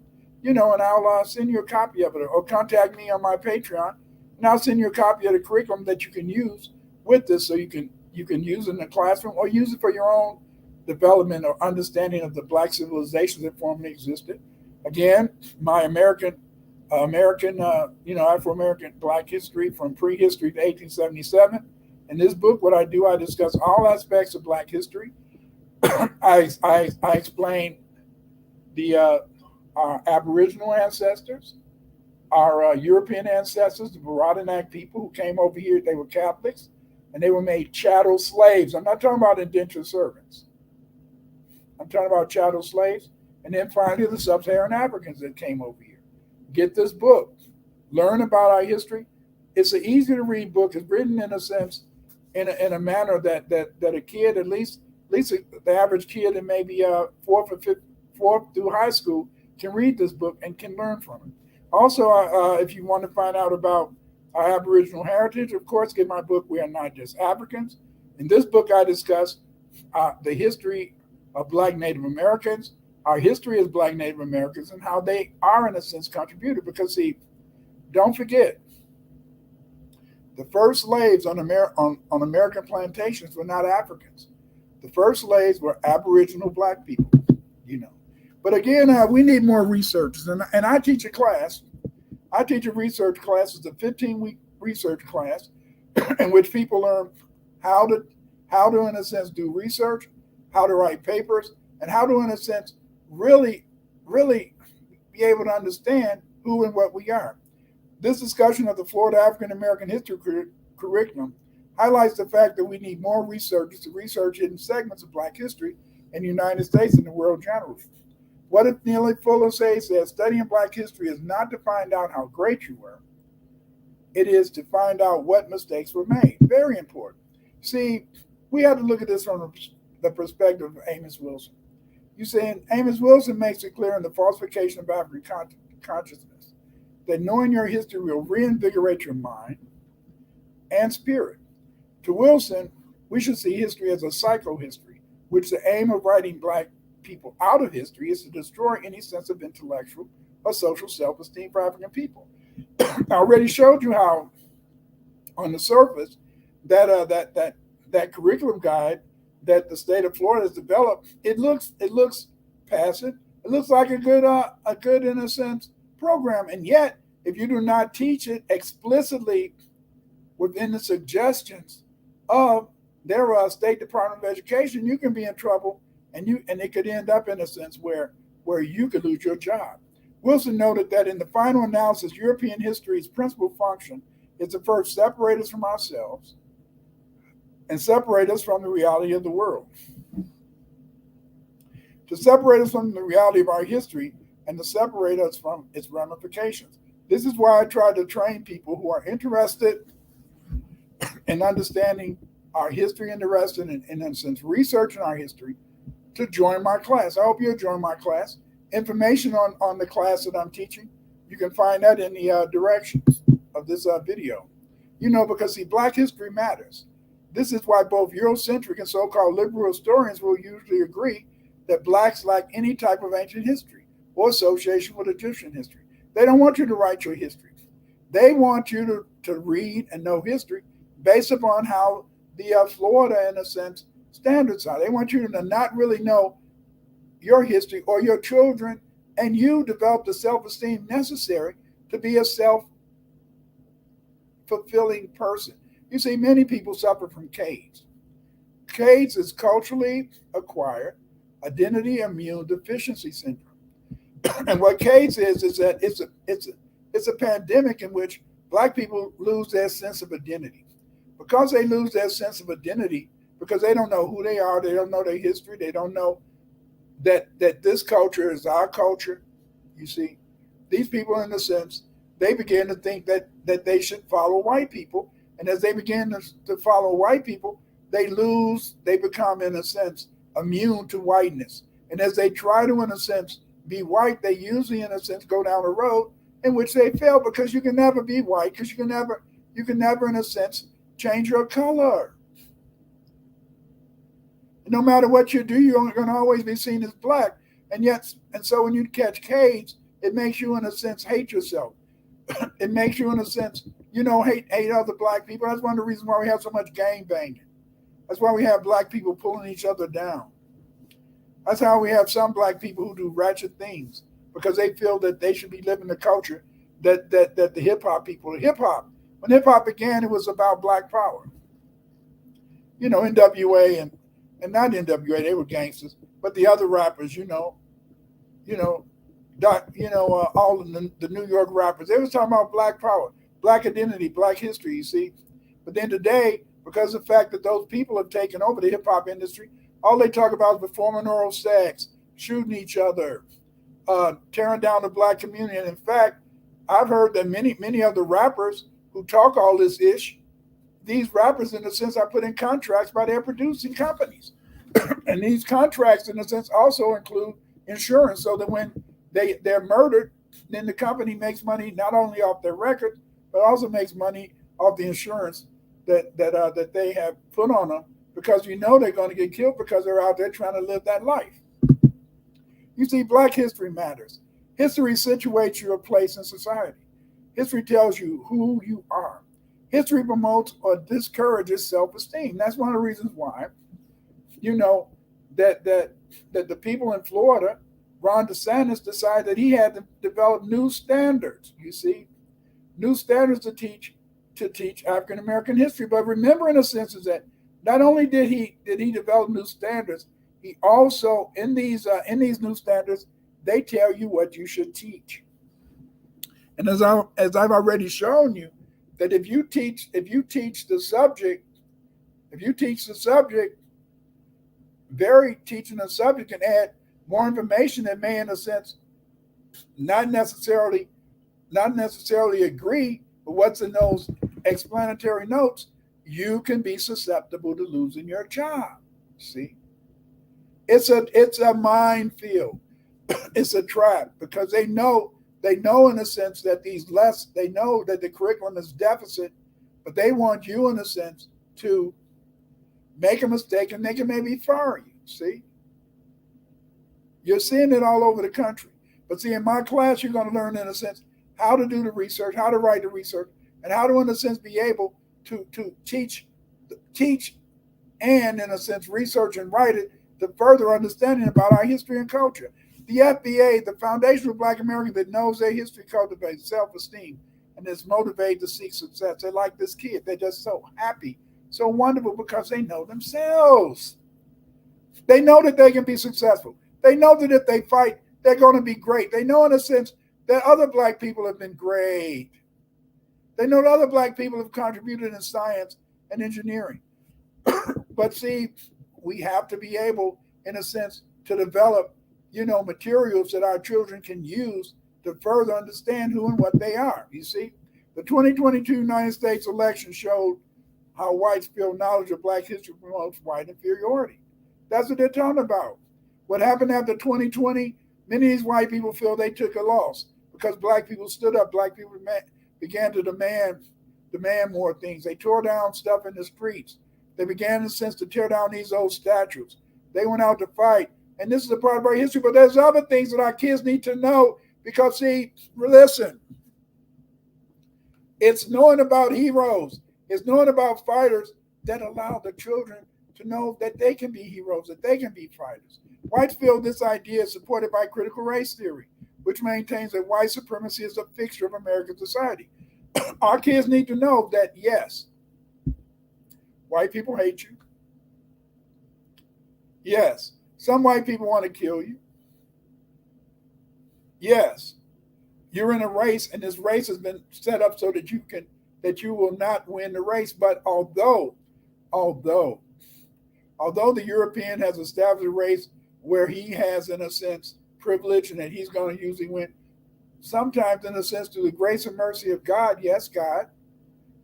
send you a copy of it, or contact me on my Patreon, and I'll send you a copy of the curriculum that you can use with this, so you can use it in the classroom or use it for your own development or understanding of the Black civilizations that formerly existed. Again, my Afro-American Black history from prehistory to 1877. In this book, what I do, I discuss all aspects of Black history. I explain our Aboriginal ancestors, our European ancestors, the Buradinak people who came over here. They were Catholics, and they were made chattel slaves. I'm not talking about indentured servants. I'm talking about chattel slaves. And then finally, the sub-Saharan Africans that came over here. Get this book. Learn about our history. It's an easy-to-read book. It's written, in a sense, in a manner that a kid, at least the average kid in maybe fourth through high school, can read this book and can learn from it. Also, if you want to find out about our Aboriginal heritage, of course, get my book, We Are Not Just Africans. In this book, I discuss the history of Black Native Americans, our history as Black Native Americans, and how they are, in a sense, contributed. Because, see, don't forget, the first slaves on American plantations were not Africans. The first slaves were Aboriginal Black people, But again, we need more researchers. And I teach a class. I teach a research class. It's a 15-week research class in which people learn how to, in a sense, do research, how to write papers, and how to, in a sense, really, really be able to understand who and what we are. This discussion of the Florida African American History curriculum highlights the fact that we need more researchers to research hidden segments of Black history in the United States and the world generally. What if Neely Fuller says studying Black history is not to find out how great you were, it is to find out what mistakes were made. Very important. See, we have to look at this from the perspective of Amos Wilson. You see, Amos Wilson makes it clear in The Falsification of African Consciousness that knowing your history will reinvigorate your mind and spirit. To Wilson, we should see history as a psychohistory, which the aim of writing Black people out of history is to destroy any sense of intellectual or social self-esteem for African people. I already showed you how, on the surface, that curriculum guide that the state of Florida has developed, it looks passive. It looks like a good in a sense program, and yet if you do not teach it explicitly within the suggestions of their State Department of Education, you can be in trouble, and it could end up in a sense where you could lose your job. Wilson noted that in the final analysis, European history's principal function is to first separate us from ourselves and separate us from the reality of the world, to separate us from the reality of our history and to separate us from its ramifications. This is why I try to train people who are interested in understanding our history, interested in a sense, researching our history, to join my class. I hope you'll join my class. Information on the class that I'm teaching, you can find that in the directions of this video. Because see, Black history matters. This is why both Eurocentric and so-called liberal historians will usually agree that Blacks lack any type of ancient history or association with Egyptian history. They don't want you to write your history. They want you to read and know history based upon how the Florida, in a sense, standards are. They want you to not really know your history or your children, and you develop the self-esteem necessary to be a self-fulfilling person. You see, many people suffer from CAIDS. CAIDS is culturally acquired identity immune deficiency syndrome. And what CAIDS is that it's a pandemic in which Black people lose their sense of identity. Because they lose their sense of identity, because they don't know who they are, they don't know their history, they don't know that this culture is our culture. You see, these people, in a sense, they begin to think that they should follow white people. And as they begin to follow white people, they become, in a sense, immune to whiteness. And as they try to, in a sense, be white, they usually, in a sense, go down a road in which they fail, because you can never be white, because you can never, in a sense, change your color. No matter what you do, you're going to always be seen as Black. And so when you catch CAIDS, it makes you, in a sense, hate yourself. It makes you, in a sense, hate other Black people. That's one of the reasons why we have so much gang banging. That's why we have Black people pulling each other down. That's how we have some Black people who do ratchet things, because they feel that they should be living the culture that the hip-hop people, when hip-hop began, it was about Black power. NWA and not NWA, they were gangsters, but the other rappers, all of the New York rappers, they was talking about Black power, Black identity, Black history, you see. But then today, because of the fact that those people have taken over the hip-hop industry, all they talk about is performing oral sex, shooting each other, tearing down the Black community. And in fact, I've heard that many of the rappers who talk all this ish, these rappers, in a sense, are put in contracts by their producing companies. And these contracts, in a sense, also include insurance, so that when they're murdered, then the company makes money not only off their record, but also makes money off the insurance that they have put on them, because they're going to get killed because they're out there trying to live that life. You see, Black history matters. History situates your place in society. History tells you who you are. History promotes or discourages self-esteem. That's one of the reasons why, that the people in Florida, Ron DeSantis, decided that he had to develop new standards. You see, new standards to teach African American history. But remember, in a sense, is that not only did he develop new standards, he also, in these new standards, they tell you what you should teach. And as I've already shown you, that if you teach the subject, teaching the subject can add more information that may, in a sense, not necessarily agree with what's in those explanatory notes, you can be susceptible to losing your job. See, it's a minefield. It's a trap, because they know, in a sense, that they know that the curriculum is deficit, but they want you, in a sense, to make a mistake and they can maybe fire you. See, you're seeing it all over the country. But see, in my class, you're going to learn, in a sense, how to do the research, how to write the research, and how to, in a sense, be able to teach and, in a sense, research and write it to further understanding about our history and culture. The FBA, the Foundation of Black Americans that knows their history, cultivates self-esteem and is motivated to seek success. They're like this kid. They're just so happy, so wonderful because they know themselves. They know that they can be successful. They know that if they fight, they're going to be great. They know, in a sense, that other Black people have been great. They know that other Black people have contributed in science and engineering. But see, we have to be able, in a sense, to develop, materials that our children can use to further understand who and what they are. You see, the 2022 United States election showed how whites feel knowledge of Black history promotes white inferiority. That's what they're talking about. What happened after 2020, many of these white people feel they took a loss because Black people stood up. Black people began to demand more things. They tore down stuff in the streets. They began, in a sense, to tear down these old statues. They went out to fight. And this is a part of our history, but there's other things that our kids need to know because, see, listen, it's knowing about heroes. It's knowing about fighters that allow the children to know that they can be heroes, that they can be fighters. Whites feel this idea is supported by critical race theory, which maintains that white supremacy is a fixture of American society. Our kids need to know that, yes, white people hate you. Yes, some white people want to kill you. Yes, you're in a race, and this race has been set up so that you will not win the race. But although the European has established a race where he has, in a sense, privilege and that he's going to usually win, sometimes, in a sense, through the grace and mercy of God, yes, God,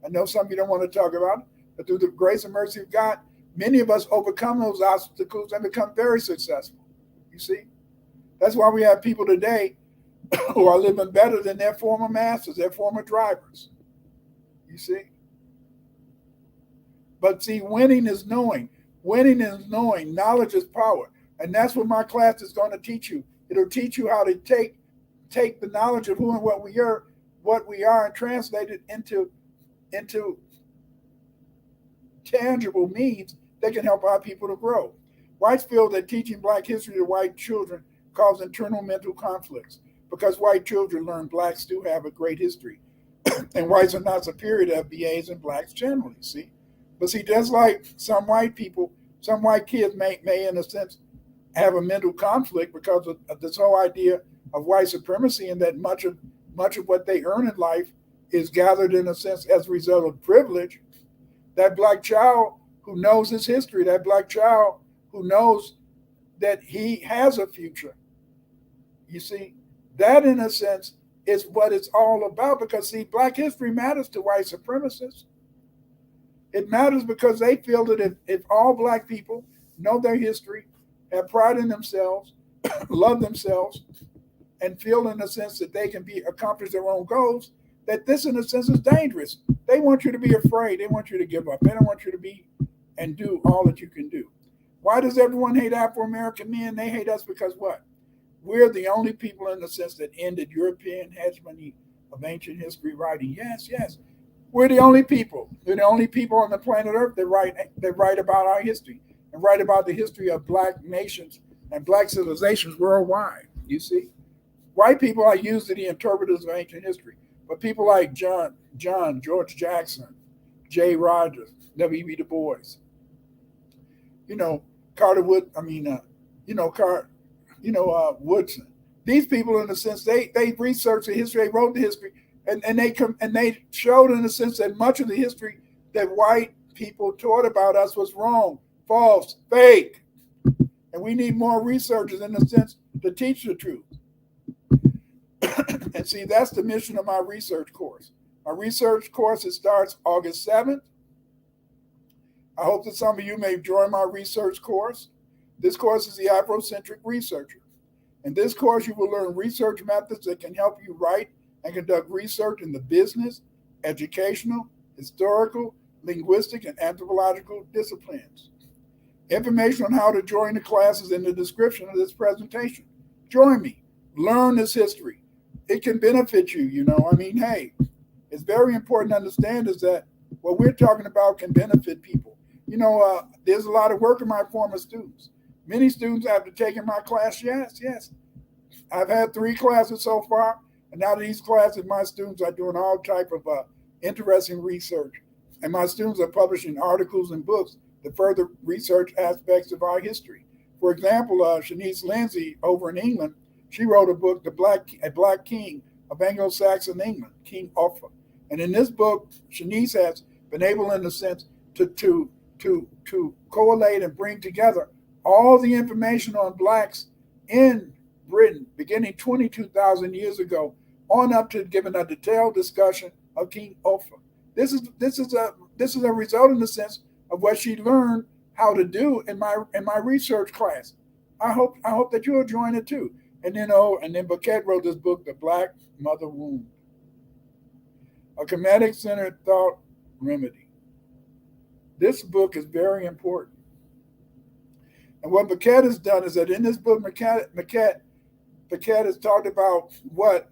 I know some of you don't want to talk about it, but through the grace and mercy of God, many of us overcome those obstacles and become very successful. You see? That's why we have people today who are living better than their former masters, their former drivers. You see? But see, winning is knowing. Winning is knowing. Knowledge is power. And that's what my class is going to teach you. It'll teach you how to take the knowledge of who and what we are, and translate it into tangible means that can help our people to grow. Whites feel that teaching Black history to white children causes internal mental conflicts because white children learn Blacks do have a great history and whites are not superior to FBAs and Blacks generally, see? But see, just like some white people, some white kids may in a sense have a mental conflict because of this whole idea of white supremacy and that much of what they earn in life is gathered, in a sense, as a result of privilege. That Black child who knows his history, that Black child who knows that he has a future, you see, that, in a sense, is what it's all about. Because, see, Black history matters to white supremacists. It matters because they feel that if all Black people know their history, have pride in themselves, love themselves, and feel, in a sense, that they can accomplish their own goals, that this, in a sense, is dangerous. They want you to be afraid. They want you to give up. They don't want you to be and do all that you can do. Why does everyone hate Afro-American men? They hate us because what? We're the only people, in the sense, that ended European hegemony of ancient history writing. Yes. We're the only people. We're the only people on the planet Earth that write about our history and write about the history of Black nations and Black civilizations worldwide. You see? White people are usually the interpreters of ancient history. But people like George Jackson, J. Rogers, W.B. Du Bois, Carter Wood, Woodson. These people, in a sense, they researched the history, they wrote the history, and they showed, in a sense, that much of the history that white people taught about us was wrong, false, fake. And we need more researchers, in a sense, to teach the truth. And see, that's the mission of my research course. My research course, it starts August 7th. I hope that some of you may join my research course. This course is the Afrocentric Researcher. In this course, you will learn research methods that can help you write and conduct research in the business, educational, historical, linguistic, and anthropological disciplines. Information on how to join the class is in the description of this presentation. Join me. Learn this history. it can benefit you. I mean, hey, it's very important to understand is that what we're talking about can benefit people. There's a lot of work in my former students. Many students after taking my class, yes. I've had 3 classes so far, and now these classes, my students are doing all type of interesting research, and my students are publishing articles and books to further research aspects of our history. For example, Shanice Lindsay over in England, she wrote a book, A Black King of Anglo-Saxon England, King Offa. And in this book, Shanice has been able, in a sense, to collate and bring together all the information on blacks in Britain, beginning 22,000 years ago, on up to giving a detailed discussion of King Offa. This is a result, in the sense, of what she learned how to do in my research class. I hope that you'll join it too. And then Bucket wrote this book, The Black Mother Wound, a comedic-centered thought remedy. This book is very important. And what Bucket has done is that in this book, Bucket has talked about what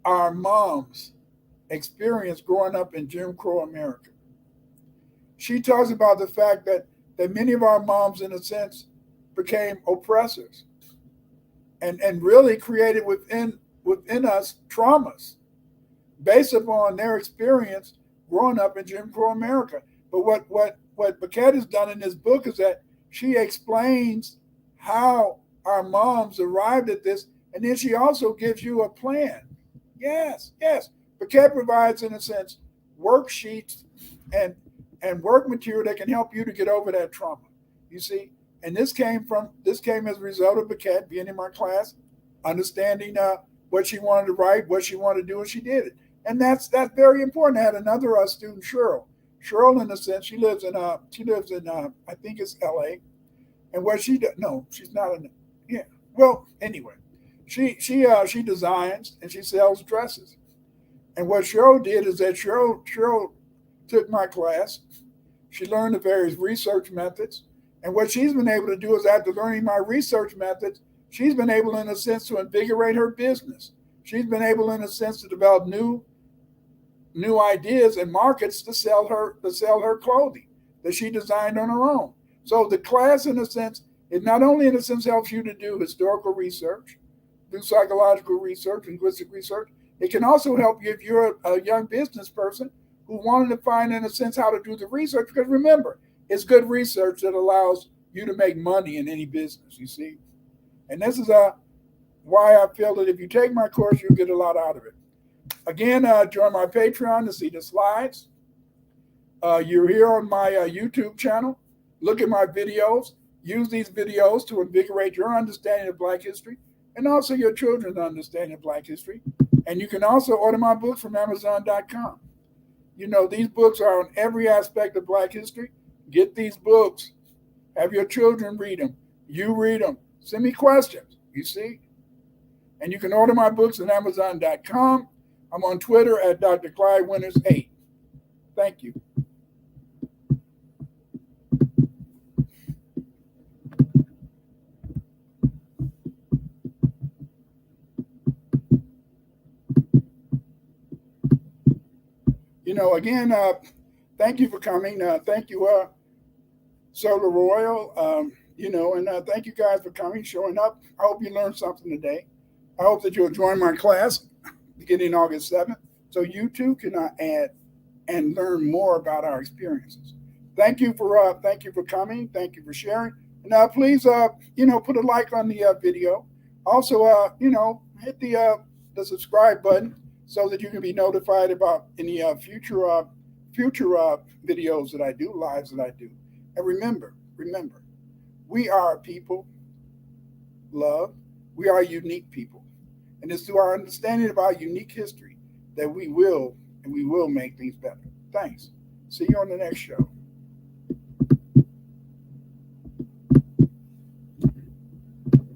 our moms experienced growing up in Jim Crow America. She talks about the fact that many of our moms, in a sense, became oppressors and really created within us traumas based upon their experience growing up in Jim Crow America. But what Bucket has done in this book is that she explains how our moms arrived at this, and then she also gives you a plan. Yes. Bucket provides, in a sense, worksheets and work material that can help you to get over that trauma. You see, and this came as a result of Bucket being in my class, understanding what she wanted to write, what she wanted to do, and she did it. And that's very important. I had another student, Cheryl. Cheryl, in a sense, she lives in I think it's L.A. And what she does, no, she's not in. Yeah. Well, anyway, she designs and she sells dresses. And what Cheryl did is that Cheryl took my class. She learned the various research methods. And what she's been able to do is, after learning my research methods, she's been able, in a sense, to invigorate her business. She's been able, in a sense, to develop new ideas and markets to sell her clothing that she designed on her own. So the class, in a sense, it not only, in a sense, helps you to do historical research, do psychological research, linguistic research, it can also help you if you're a young business person who wanted to find, in a sense, how to do the research. Because remember, it's good research that allows you to make money in any business, you see. And this is why I feel that if you take my course, you'll get a lot out of it. Again, join my Patreon to see the slides. You're here on my YouTube channel. Look at my videos. Use these videos to invigorate your understanding of Black history and also your children's understanding of Black history. And you can also order my books from Amazon.com. These books are on every aspect of Black history. Get these books. Have your children read them. You read them. Send me questions, you see. And you can order my books at Amazon.com. I'm on Twitter at Dr. Clyde Winters 8. Thank you. Again, thank you for coming. Thank you, Solar Royal. And thank you guys for coming, showing up. I hope you learned something today. I hope that you'll join my class beginning August 7th, so you too can add and learn more about our experiences. Thank you for coming. Thank you for sharing. And please, put a like on the video. Also, hit the subscribe button so that you can be notified about any future videos that I do, lives that I do. And remember, we are a people, love. We are a unique people. And it's through our understanding of our unique history that we will make things better. Thanks. See you on the next show.